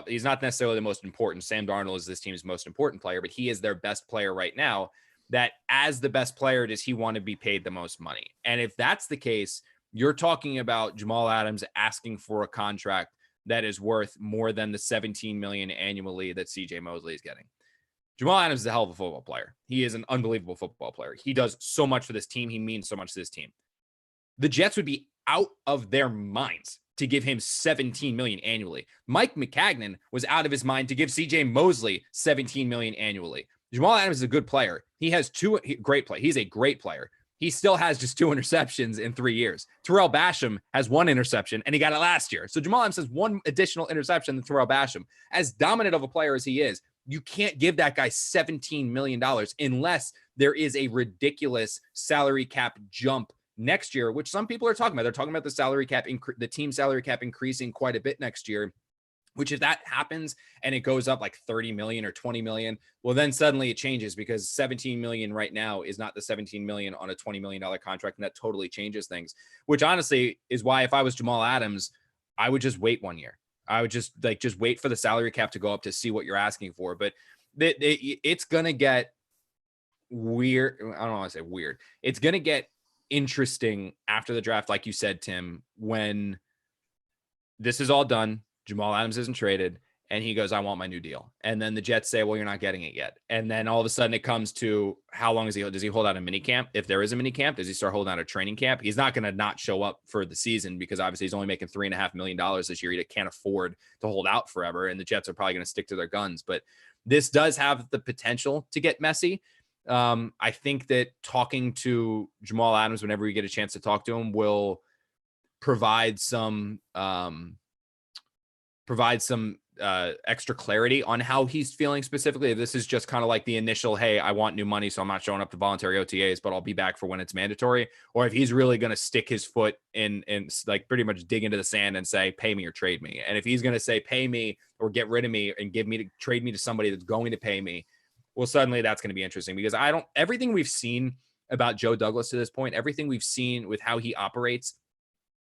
he's not necessarily the most important. Sam Darnold is this team's most important player, but he is their best player right now. That as the best player, does he want to be paid the most money? And if that's the case, you're talking about Jamal Adams asking for a contract that is worth more than the 17 million annually that CJ Mosley is getting. Jamal Adams is a hell of a football player. He is an unbelievable football player. He does so much for this team. He means so much to this team. The Jets would be out of their minds to give him 17 million annually. Mike McCagnon was out of his mind to give CJ Mosley 17 million annually. Jamal Adams is a good player. He has great play. He's a great player. He still has just 2 interceptions in 3 years. Terrell Basham has 1 interception, and he got it last year. So Jamal Adams has 1 additional interception than Terrell Basham. As dominant of a player as he is, you can't give that guy $17 million unless there is a ridiculous salary cap jump next year, which some people are talking about. They're talking about the salary cap, the team salary cap increasing quite a bit next year, which if that happens and it goes up like 30 million or 20 million, well, then suddenly it changes because 17 million right now is not the 17 million on a $20 million contract. And that totally changes things, which honestly is why if I was Jamal Adams, I would just wait 1 year. I would just wait for the salary cap to go up to see what you're asking for. But it's going to get weird. I don't want to say weird. It's going to get interesting after the draft, like you said, Tim, when this is all done, Jamal Adams isn't traded, and he goes, I want my new deal. And then the Jets say, well, you're not getting it yet. And then all of a sudden it comes to how long does he hold out a mini camp? If there is a mini camp, does he start holding out a training camp? He's not going to not show up for the season because obviously he's only making $3.5 million this year. He can't afford to hold out forever. And the Jets are probably going to stick to their guns, but this does have the potential to get messy. I think that talking to Jamal Adams, whenever we get a chance to talk to him, will provide some extra clarity on how he's feeling specifically. If this is just kind of like the initial, hey, I want new money, so I'm not showing up to voluntary OTAs, but I'll be back for when it's mandatory. Or if he's really going to stick his foot in and like pretty much dig into the sand and say, pay me or trade me. And if he's going to say, pay me or get rid of me and trade me to somebody that's going to pay me, well, suddenly that's going to be interesting because everything we've seen about Joe Douglas to this point, everything we've seen with how he operates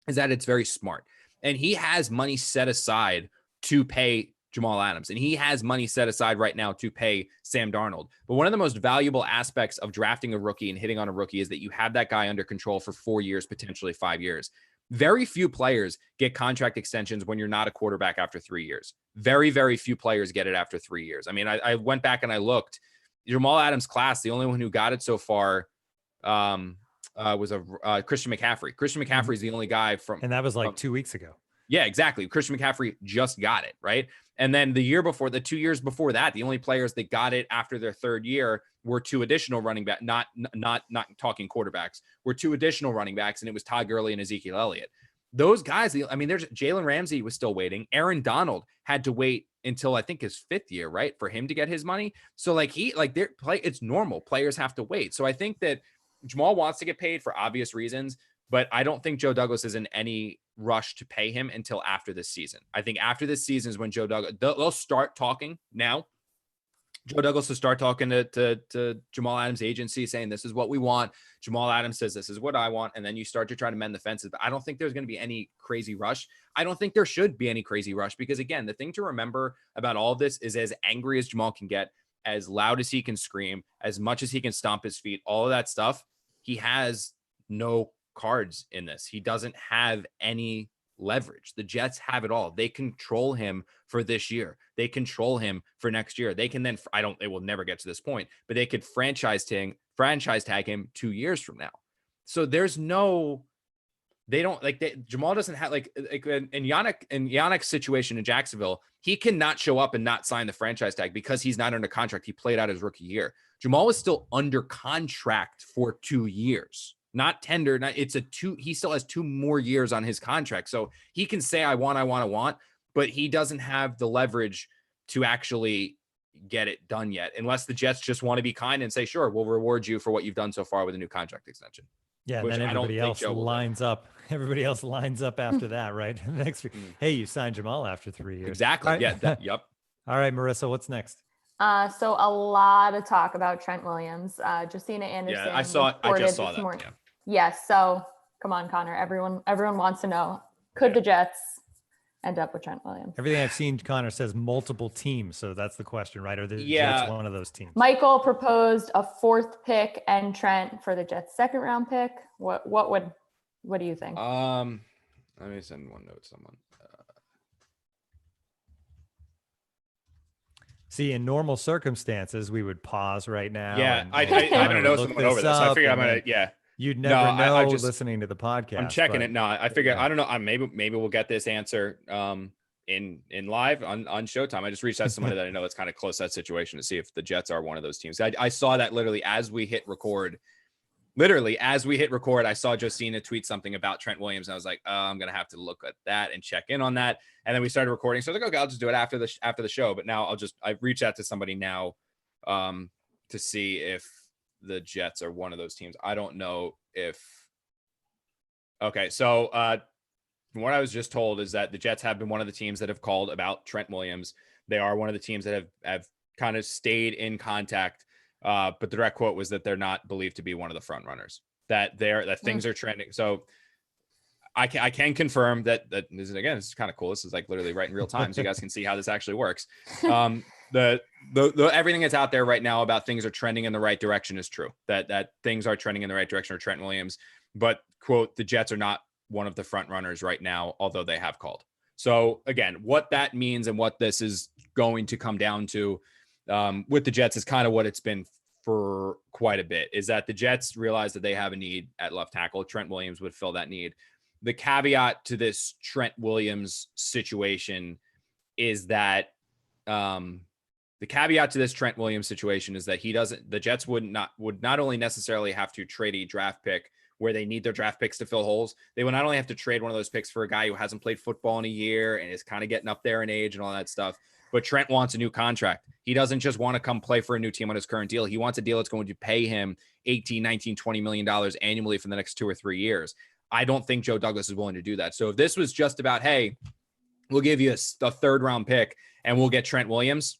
is that it's very smart. And he has money set aside to pay Jamal Adams. And he has money set aside right now to pay Sam Darnold. But one of the most valuable aspects of drafting a rookie and hitting on a rookie is that you have that guy under control for 4 years, potentially 5 years. Very few players get contract extensions when you're not a quarterback after 3 years. Very, very few players get it after 3 years. I mean, I went back and I looked. Jamal Adams' class, the only one who got it so far was Christian McCaffrey. Christian McCaffrey is the only guy from... And that was like 2 weeks ago. Yeah, exactly. Christian McCaffrey just got it, right? And then the 2 years before that, the only players that got it after their third year were two additional running back, not talking quarterbacks, were two additional running backs, and it was Todd Gurley and Ezekiel Elliott. Those guys, I mean, there's Jalen Ramsey was still waiting. Aaron Donald had to wait until I think his fifth year, right, for him to get his money. So it's normal. Players have to wait. So I think that Jamal wants to get paid for obvious reasons, but I don't think Joe Douglas is in any rush to pay him until after this season. I think after this season is when Joe Douglas, they'll start talking now. Joe Douglas will start talking to Jamal Adams' agency saying, this is what we want. Jamal Adams says, this is what I want. And then you start to try to mend the fences. But I don't think there's going to be any crazy rush. I don't think there should be any crazy rush because, again, the thing to remember about all of this is as angry as Jamal can get, as loud as he can scream, as much as he can stomp his feet, all of that stuff, he has no cards in this. He doesn't have any leverage. The Jets have it all. They control him for this year. They control him for next year. They can then, it will never get to this point, but they could franchise tag him 2 years from now. So there's no, Jamal doesn't have in Yannick's situation in Jacksonville, he cannot show up and not sign the franchise tag because he's not under contract. He played out his rookie year. Jamal is still under contract for 2 years. Not tender. He still has 2 more years on his contract. So he can say, I want, but he doesn't have the leverage to actually get it done yet, unless the Jets just want to be kind and say, sure, we'll reward you for what you've done so far with a new contract extension. Yeah. And then everybody else lines up. Everybody else lines up after that, right? Next week. Hey, you signed Jamal after 3 years. Exactly. Right. Yeah. Yep. All right, Marissa, what's next? So a lot of talk about Trent Williams. Justina Anderson. Yeah, I just saw that. Yeah. Yes. So come on, Connor. Everyone wants to know, could the Jets end up with Trent Williams? Everything I've seen, Connor, says multiple teams. So that's the question, right? Are the Jets one of those teams? Michael proposed a 4th pick and Trent for the Jets' 2nd round pick. What do you think? Let me send one note to someone. See, in normal circumstances, we would pause right now. Yeah, I'm going to know someone over this. I figured I'm going to, yeah. You'd never know listening to the podcast. I'm checking it. No, I figured, I don't know. Maybe we'll get this answer in live on Showtime. I just reached out to somebody that I know that's kind of close to that situation to see if the Jets are one of those teams. I saw that literally as we hit record. I saw Josina tweet something about Trent Williams. And I was like, I'm going to have to look at that and check in on that. And then we started recording. So I was like, okay, I'll just do it after the show. But now I've reached out to somebody now to see if the Jets are one of those teams. I don't know if Okay, so from what I was just told is that the Jets have been one of the teams that have called about Trent Williams. They are one of the teams that have kind of stayed in contact. But the direct quote was that they're not believed to be one of the front runners. That things are trending. So I can confirm that this is, again, this is kind of cool. This is like literally right in real time, so you guys can see how this actually works. The everything that's out there right now about things are trending in the right direction is true. That things are trending in the right direction for Trent Williams. But quote, the Jets are not one of the front runners right now, although they have called. So again, what that means and what this is going to come down to with the Jets is kind of what it's been for quite a bit, is that the Jets realize that they have a need at left tackle. Trent Williams would fill that need. The caveat to this Trent Williams situation is that the Jets would not only necessarily have to trade a draft pick where they need their draft picks to fill holes. They will not only have to trade one of those picks for a guy who hasn't played football in a year and is kind of getting up there in age and all that stuff, but Trent wants a new contract. He doesn't just want to come play for a new team on his current deal. He wants a deal that's going to pay him $18, $19, $20 million annually for the next 2 or 3 years. I don't think Joe Douglas is willing to do that. So if this was just about, hey, we'll give you a 3rd round pick and we'll get Trent Williams,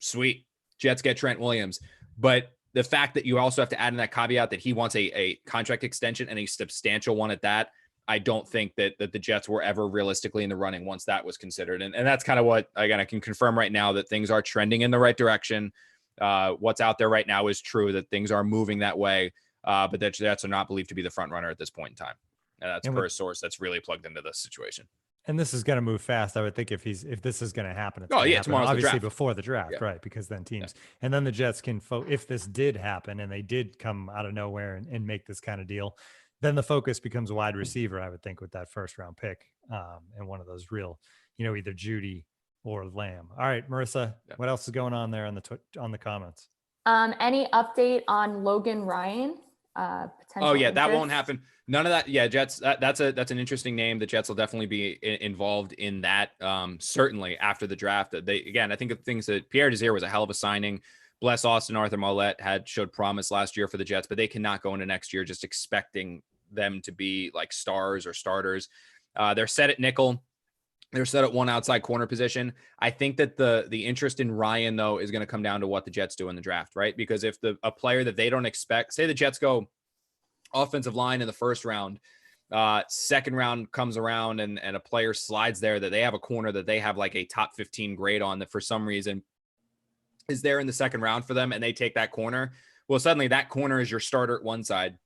sweet. Jets get Trent Williams. But the fact that you also have to add in that caveat that he wants a contract extension and a substantial one at that, I don't think that the Jets were ever realistically in the running once that was considered. And that's kind of what, again, I can confirm right now that things are trending in the right direction. What's out there right now is true, that things are moving that way. But the Jets are not believed to be the front runner at this point in time. And that's per a source that's really plugged into this situation. And this is going to move fast, I would think, if this is going to happen. Tomorrow's obviously the draft. Before the draft, right? Because then teams, and then the Jets can, if this did happen and they did come out of nowhere and make this kind of deal, then the focus becomes wide receiver, I would think, with that 1st round pick, and one of those real, either Judy or Lamb. All right, Marissa, what else is going on there on the comments? Any update on Logan Ryan? Potential interest? That won't happen. None of that. Yeah, Jets. That's an interesting name. The Jets will definitely be involved in that. Certainly after the draft. I think of things that Pierre Desir was a hell of a signing. Bless Austin, Arthur Mollett showed promise last year for the Jets, but they cannot go into next year just expecting them to be like stars or starters. They're set at nickel. They're set at one outside corner position. I think that the interest in Ryan, though, is going to come down to what the Jets do in the draft, right? Because if a player that they don't expect, say the Jets go offensive line in the 1st round, 2nd round comes around and a player slides there that they have a corner that they have like a top 15 grade on that for some reason is there in the 2nd round for them, and they take that corner. Well, suddenly that corner is your starter at one side.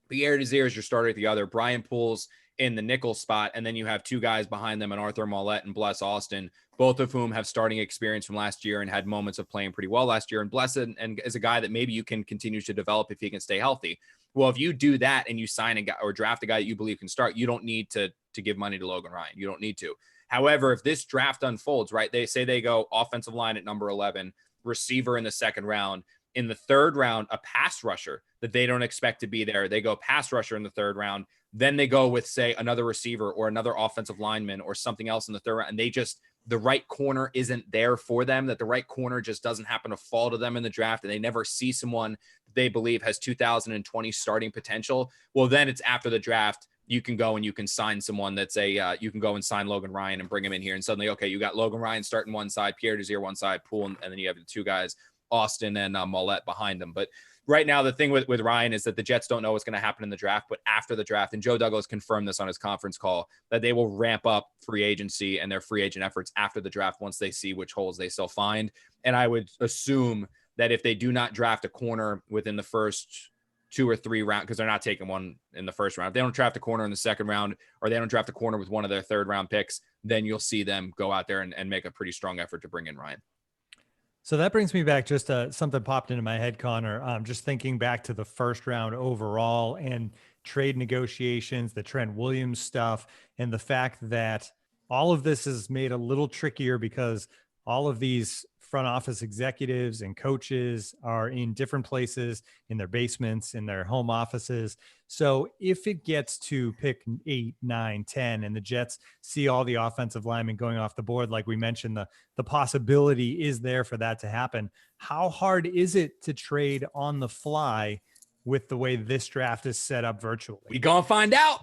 Pierre Desir is your starter at the other. Brian Poole's in the nickel spot, and then you have 2 guys behind them, and Arthur Mollett and Bless Austin, both of whom have starting experience from last year and had moments of playing pretty well last year. And Bless and is a guy that maybe you can continue to develop if he can stay healthy. Well, if you do that and you sign a guy or draft a guy that you believe can start, you don't need to give money to Logan Ryan. You don't need to. However, if this draft unfolds, right, they say they go offensive line at number 11, receiver in the 2nd round. In the 3rd round, a pass rusher that they don't expect to be there. They go pass rusher in the 3rd round. Then they go with, say, another receiver or another offensive lineman or something else in the 3rd round. And the right corner isn't there for them, that the right corner just doesn't happen to fall to them in the draft, and they never see someone that they believe has 2020 starting potential. Well, then it's after the draft. You can go and you can sign someone that's you can go and sign Logan Ryan and bring him in here. And suddenly, okay, you got Logan Ryan starting one side, Pierre Desir one side, Poole, and then you have the 2 guys, Austin and Mollett behind them. But right now, the thing with Ryan is that the Jets don't know what's going to happen in the draft, but after the draft, and Joe Douglas confirmed this on his conference call, that they will ramp up free agency and their free agent efforts after the draft once they see which holes they still find. And I would assume that if they do not draft a corner within the first 2 or 3 rounds, because they're not taking one in the 1st round, if they don't draft a corner in the 2nd round, or they don't draft a corner with one of their 3rd round picks, then you'll see them go out there and make a pretty strong effort to bring in Ryan. So that brings me back, just something popped into my head, Connor. Just thinking back to the 1st round overall and trade negotiations, the Trent Williams stuff, and the fact that all of this is made a little trickier because all of these front office executives and coaches are in different places, in their basements, in their home offices. So if it gets to pick 8, 9, 10, and the Jets see all the offensive linemen going off the board, like we mentioned, the possibility is there for that to happen. How hard is it to trade on the fly with the way this draft is set up virtually? We gonna find out.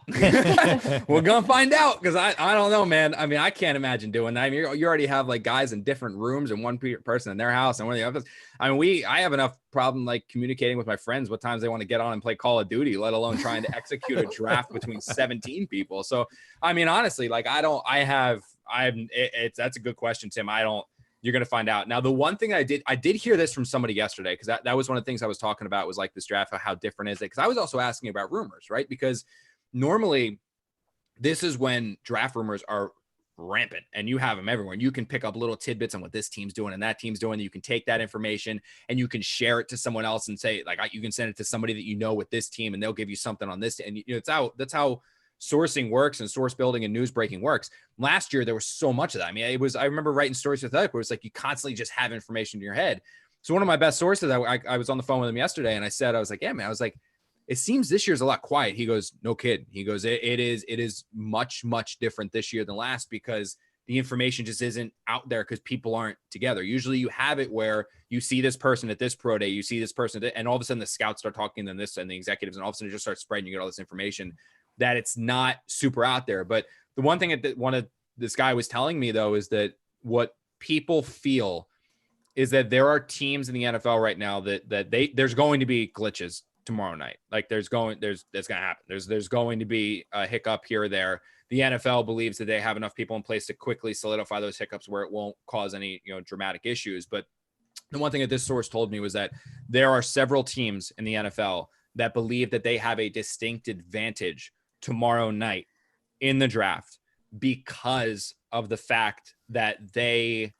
We're gonna find out, because I don't know, man. I mean, I can't imagine doing that. I mean, you already have like guys in different rooms and one person in their house and one in the office. I mean, I have enough problem like communicating with my friends what times they want to get on and play Call of Duty, let alone trying to execute a draft between 17 people. So, I mean, honestly, like that's a good question, Tim. You're going to find out. Now, the one thing I did hear this from somebody yesterday, because that was one of the things I was talking about, was like this draft, how different is it? Because I was also asking about rumors, right? Because normally this is when draft rumors are rampant and you have them everywhere. And you can pick up little tidbits on what this team's doing and that team's doing. You can take that information and you can share it to someone else and say, like, you can send it to somebody that you know with this team and they'll give you something on this. And that's how sourcing works and source building and news breaking works. Last year, there was so much of that. I mean, I remember writing stories with that where it's like you constantly just have information in your head. So one of my best sources, I was on the phone with him yesterday and I was like, yeah, man, I was like, it seems this year's a lot quiet. He goes, no kid. He goes, it is much, much different this year than last, because the information just isn't out there because people aren't together. Usually you have it where you see this person at this pro day, you see this person, and all of a sudden the scouts start talking to this and the executives, and all of a sudden it just starts spreading. You get all this information that it's not super out there. But the one thing that this guy was telling me, though, is that what people feel is that there are teams in the NFL right now that there's going to be glitches tomorrow night. Like that's going to happen. There's going to be a hiccup here or there. The NFL believes that they have enough people in place to quickly solidify those hiccups where it won't cause any, dramatic issues. But the one thing that this source told me was that there are several teams in the NFL that believe that they have a distinct advantage tomorrow night in the draft because of the fact that they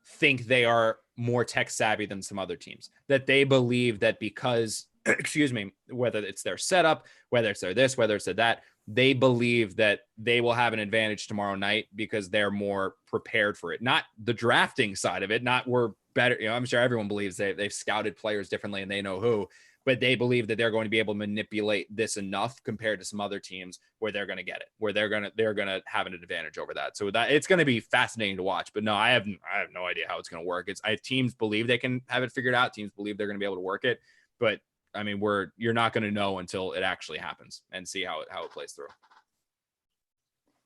think they are more tech savvy than some other teams, that they believe that because, whether it's their setup, whether it's their this, whether it's their that, they believe that they will have an advantage tomorrow night because they're more prepared for it. Not the drafting side of it, not we're better. I'm sure everyone believes they've scouted players differently and they know who, but they believe that they're going to be able to manipulate this enough compared to some other teams where they're going to get it, where they're going to have an advantage over that. So that it's going to be fascinating to watch. But no, I have no idea how it's going to work. Teams believe they can have it figured out. Teams believe they're going to be able to work it. But I mean, you're not going to know until it actually happens and see how it plays through.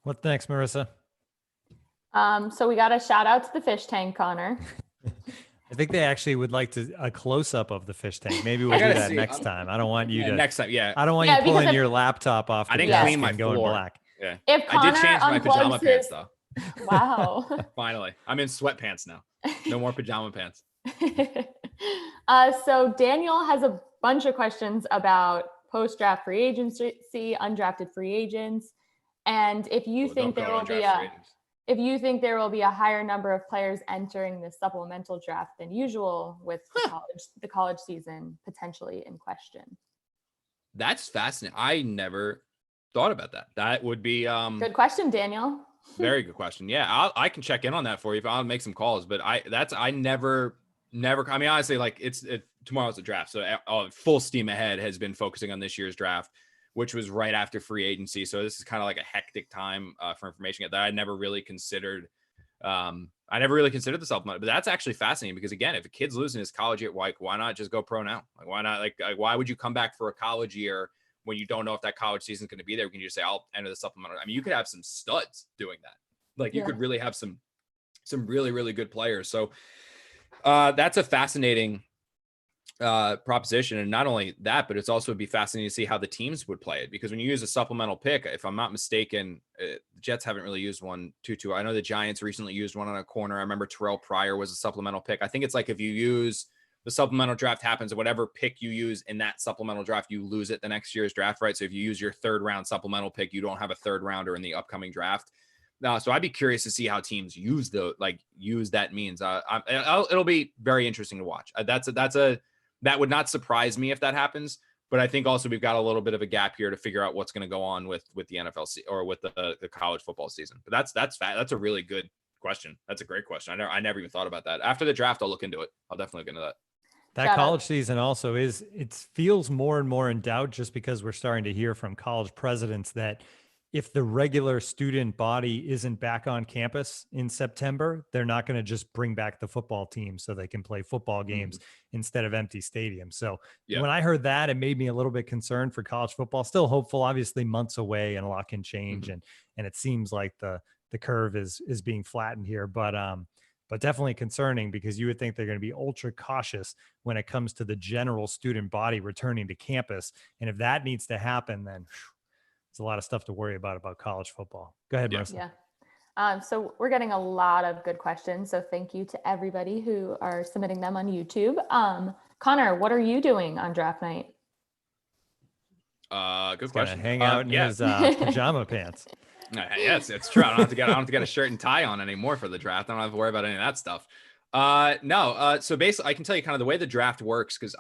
What's next, Marissa? So we got a shout out to the fish tank, Connor. I think they actually would like a close up of the fish tank. Maybe we'll do that next time. I don't want you to next time. Yeah. I don't want you pulling your laptop off. I didn't clean my going floor. Black. Yeah. If Connor I did change my pajama pants though. Wow. Finally, I'm in sweatpants now. No more pajama pants. So Daniel has a bunch of questions about post-draft free agency, undrafted free agents, and if you think there will be a higher number of players entering the supplemental draft than usual with the college season potentially in question. That's fascinating. I never thought about that. That would be good question, Daniel. Very good question. Yeah, I can check in on that for you. I'll make some calls, but I never. I mean, honestly, like tomorrow's the draft, so full steam ahead has been focusing on this year's draft, which was right after free agency. So this is kind of like a hectic time for information that I never really considered. I never really considered the supplement, but that's actually fascinating because again, if a kid's losing his college year, why not just go pro now? Like, why not? Like, why would you come back for a college year when you don't know if that college season is going to be there? Can you just say, I'll enter the supplemental? I mean, you could have some studs doing that. Like you could really have some really, really good players. So that's a fascinating proposition. And not only that, but it's also be fascinating to see how the teams would play it, because when you use a supplemental pick, if I'm not mistaken, the Jets haven't really used one too. I know the Giants recently used one on a corner. I remember Terrell Pryor was a supplemental pick. I think it's like if you use the supplemental draft happens, whatever pick you use in that supplemental draft, you lose it the next year's draft, right? So if you use your third round supplemental pick, you don't have a third rounder in the upcoming draft. So I'd be curious to see how teams use that means. It'll be very interesting to watch. That would not surprise me if that happens, but I think also we've got a little bit of a gap here to figure out what's going to go on with the NFL or with the college football season. But that's a really good question. That's a great question. I never even thought about that. After the draft, I'll look into it. I'll definitely look into that. That college season also it feels more and more in doubt just because we're starting to hear from college presidents that if the regular student body isn't back on campus in September, they're not going to just bring back the football team so they can play football games instead of empty stadiums. So when I heard that, it made me a little bit concerned for college football. Still hopeful, obviously months away and a lot can change. And it seems like the curve is being flattened here, but definitely concerning, because you would think they're going to be ultra cautious when it comes to the general student body returning to campus. And if that needs to happen, then it's a lot of stuff to worry about college football. Go ahead, Marissa. Yeah. So we're getting a lot of good questions. So thank you to everybody who are submitting them on YouTube. Connor, what are you doing on draft night? Good question. Hang out in his pajama pants. Yes, it's true. I don't have to get a shirt and tie on anymore for the draft. I don't have to worry about any of that stuff. So basically I can tell you kind of the way the draft works, because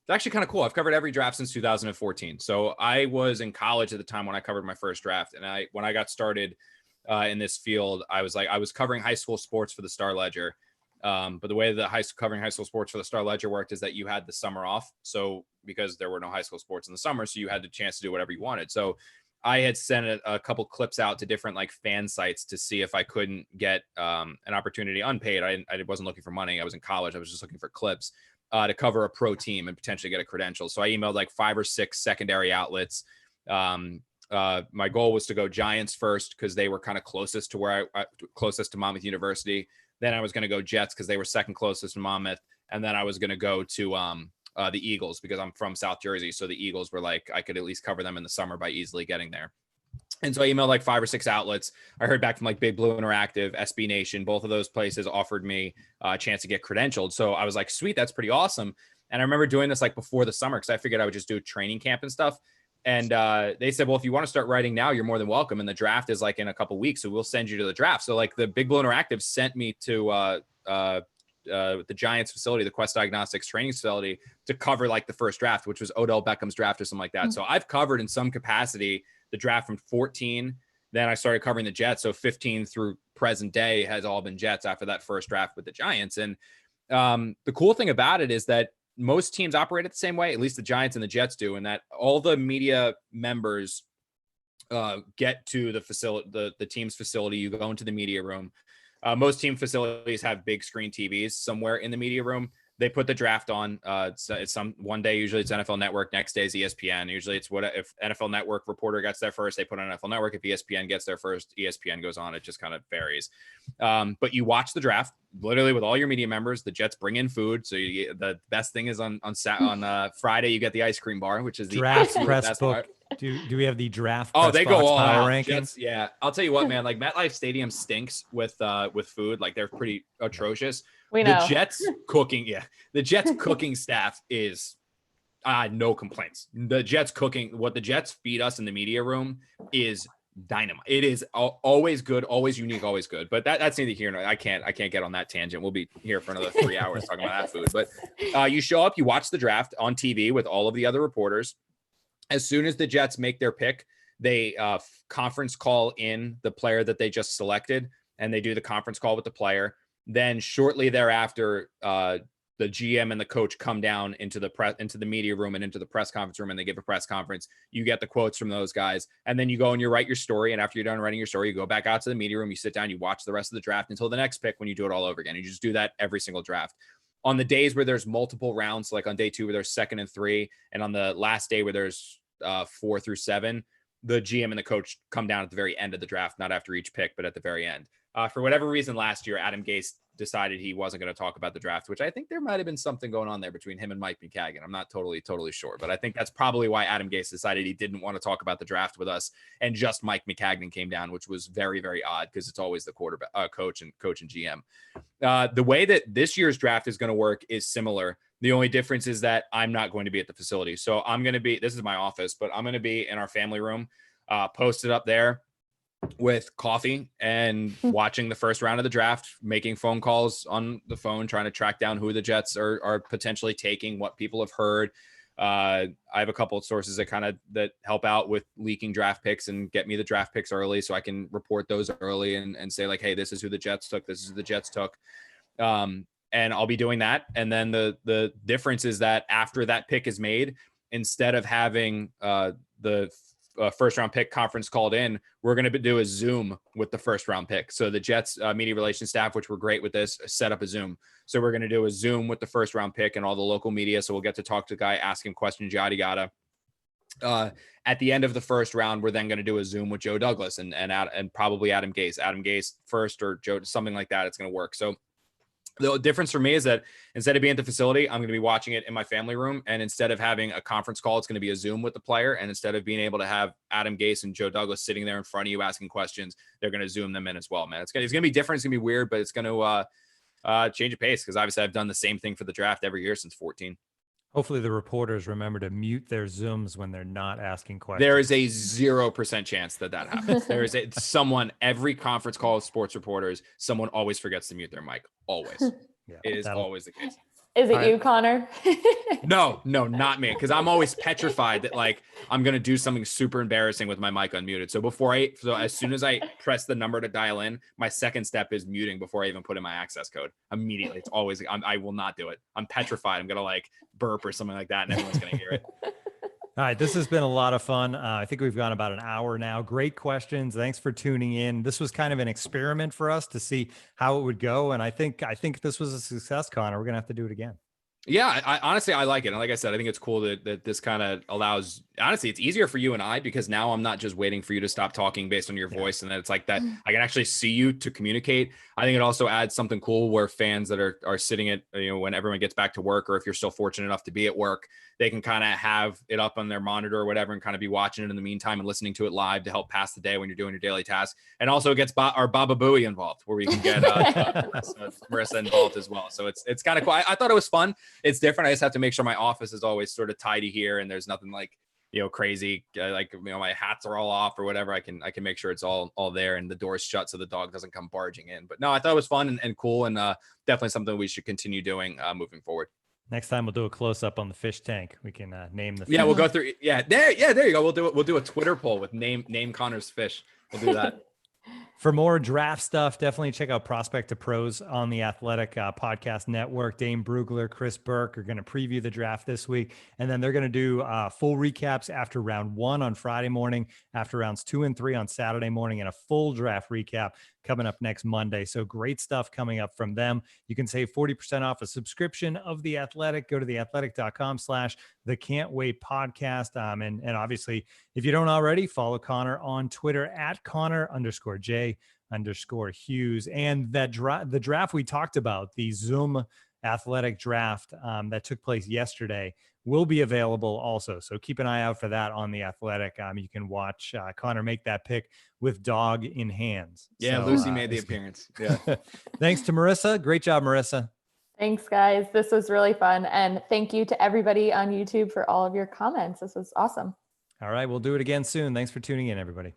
it's actually kind of cool. I've covered every draft since 2014. So I was in college at the time when I covered my first draft. And when I got started in this field, I was covering high school sports for the Star Ledger. But the way the covering high school sports for the Star Ledger worked is that you had the summer off. So because there were no high school sports in the summer, so you had the chance to do whatever you wanted. So I had sent a couple clips out to different like fan sites to see if I couldn't get an opportunity unpaid. I wasn't looking for money. I was in college. I was just looking for clips to cover a pro team and potentially get a credential. So I emailed like 5 or 6 secondary outlets. My goal was to go Giants first, because they were kind of closest to closest to Monmouth University. Then I was going to go Jets because they were second closest to Monmouth. And then I was going to go to the Eagles because I'm from South Jersey. So the Eagles were like, I could at least cover them in the summer by easily getting there. And so I emailed like 5 or 6 outlets. I heard back from like Big Blue Interactive, SB Nation. Both of those places offered me a chance to get credentialed. So I was like, sweet, that's pretty awesome. And I remember doing this like before the summer, because I figured I would just do training camp and stuff. And they said, well, if you want to start writing now, you're more than welcome. And the draft is like in a couple weeks, so we'll send you to the draft. So like the Big Blue Interactive sent me to the Giants facility, the Quest Diagnostics training facility, to cover like the first draft, which was Odell Beckham's draft or something like that. So I've covered in some capacity the draft from 14. Then I started covering the Jets. So 15 through present day has all been Jets after that first draft with the Giants. And the cool thing about it is that most teams operate it the same way, at least the Giants and the Jets do, and that all the media members get to the facility, the team's facility. You go into the media room. Most team facilities have big screen TVs somewhere in the media room. They put the draft on. It's one day, usually it's NFL Network. Next day is ESPN. Usually it's if NFL Network reporter gets there first, they put on NFL Network. If ESPN gets there first, ESPN goes on. It just kind of varies. But you watch the draft literally with all your media members. The Jets bring in food. So the best thing is on Friday, you get the ice cream bar, which is the draft press book. Part. Do we have the draft? Oh, they go all power out. rankings. Jets, yeah, I'll tell you what, man. Like MetLife Stadium stinks with food. Like they're pretty atrocious. We know. The Jets cooking staff is no complaints. The Jets cooking, what the Jets feed us in the media room is dynamite. It is always good, always unique, always good. But that's neither here nor there. I can't get on that tangent. We'll be here for another 3 hours talking about that food. But you show up, you watch the draft on TV with all of the other reporters. As soon as the Jets make their pick, they conference call in the player that they just selected, and they do the conference call with the player. Then shortly thereafter, the GM and the coach come down into the media room and into the press conference room, and they give a press conference. You get the quotes from those guys, and then you go and you write your story. And after you're done writing your story, you go back out to the media room, you sit down, you watch the rest of the draft until the next pick when you do it all over again. You just do that every single draft. On the days where there's multiple rounds, like on day 2 where there's 2nd and 3, and on the last day where there's 4 through 7, the GM and the coach come down at the very end of the draft, not after each pick, but at the very end. For whatever reason, last year, Adam Gase decided he wasn't going to talk about the draft, which I think there might have been something going on there between him and Mike McCagan. I'm not totally sure, but I think that's probably why Adam Gase decided he didn't want to talk about the draft with us, and just Mike McCagan came down, which was very, very odd because it's always the quarterback, coach and GM. The way that this year's draft is going to work is similar. The only difference is that I'm not going to be at the facility. So I'm going to be, this is my office, but I'm going to be in our family room, posted up there with coffee and watching the first round of the draft, making phone calls on the phone, trying to track down who the Jets are potentially taking, what people have heard. I have a couple of sources that help out with leaking draft picks and get me the draft picks early, so I can report those early and say like, hey, this is who the Jets took. This is who the Jets took. And I'll be doing that. And then the difference is that after that pick is made, instead of having the first round pick conference called in, we're going to do a Zoom with the first round pick. So the Jets media relations staff, which were great with this, set up a Zoom. So we're going to do a Zoom with the first round pick and all the local media. So we'll get to talk to the guy, ask him questions, yada, yada. At the end of the first round, we're then going to do a Zoom with Joe Douglas and probably Adam Gase first, or Joe, something like that. It's going to work. So the difference for me is that instead of being at the facility, I'm going to be watching it in my family room. And instead of having a conference call, it's going to be a Zoom with the player. And instead of being able to have Adam Gase and Joe Douglas sitting there in front of you asking questions, they're going to Zoom them in as well, man. It's going to be different. It's going to be weird, but it's going to change the pace, because obviously I've done the same thing for the draft every year since 14. Hopefully the reporters remember to mute their Zooms when they're not asking questions. There is a 0% chance that happens. There is every conference call with sports reporters, someone always forgets to mute their mic. Always. Yeah, it is always the case. Is it you, Connor? No, not me. Because I'm always petrified that like I'm gonna do something super embarrassing with my mic unmuted. So as soon as I press the number to dial in, my second step is muting before I even put in my access code. Immediately, it's always I will not do it. I'm petrified. I'm gonna like burp or something like that, and everyone's gonna hear it. All right, this has been a lot of fun. I think we've gone about an hour now. Great questions. Thanks for tuning in. This was kind of an experiment for us to see how it would go, and I think this was a success, Connor. We're gonna have to do it again. Yeah, I honestly, I like it. And like I said, I think it's cool that this kind of allows, honestly, it's easier for you and I, because now I'm not just waiting for you to stop talking based on your voice. And then it's like that I can actually see you to communicate. I think it also adds something cool where fans that are sitting at, when everyone gets back to work, or if you're still fortunate enough to be at work, they can kind of have it up on their monitor or whatever and kind of be watching it in the meantime and listening to it live to help pass the day when you're doing your daily tasks. And also it gets our Baba Booey involved, where we can get Marissa involved as well. So it's kind of cool. I thought it was fun. It's different. I just have to make sure my office is always sort of tidy here, and there's nothing like, crazy, like, my hats are all off or whatever. I can make sure it's all there and the door's shut so the dog doesn't come barging in. But no, I thought it was fun and cool, and definitely something we should continue doing moving forward. Next time we'll do a close up on the fish tank. We can name the fish. Yeah, we'll go through. Yeah, there you go. We'll do a Twitter poll with name Connor's fish. We'll do that. For more draft stuff, definitely check out Prospect to Pros on the Athletic Podcast Network. Dane Brugler, Chris Burke are going to preview the draft this week, and then they're going to do full recaps after round 1 on Friday morning, after rounds 2 and 3 on Saturday morning, and a full draft recap coming up next Monday. So great stuff coming up from them. You can save 40% off a subscription of The Athletic. Go to theathletic.com/the Can't Wait podcast. And obviously, if you don't already, follow Connor on Twitter at Connor_J_Hughes. And the draft we talked about, the Zoom Athletic draft that took place yesterday, will be available also. So keep an eye out for that on The Athletic. You can watch Connor make that pick with dog in hands. Yeah, so, Lucy made the appearance. Yeah. Thanks to Marissa. Great job, Marissa. Thanks, guys. This was really fun. And thank you to everybody on YouTube for all of your comments. This was awesome. All right, we'll do it again soon. Thanks for tuning in, everybody.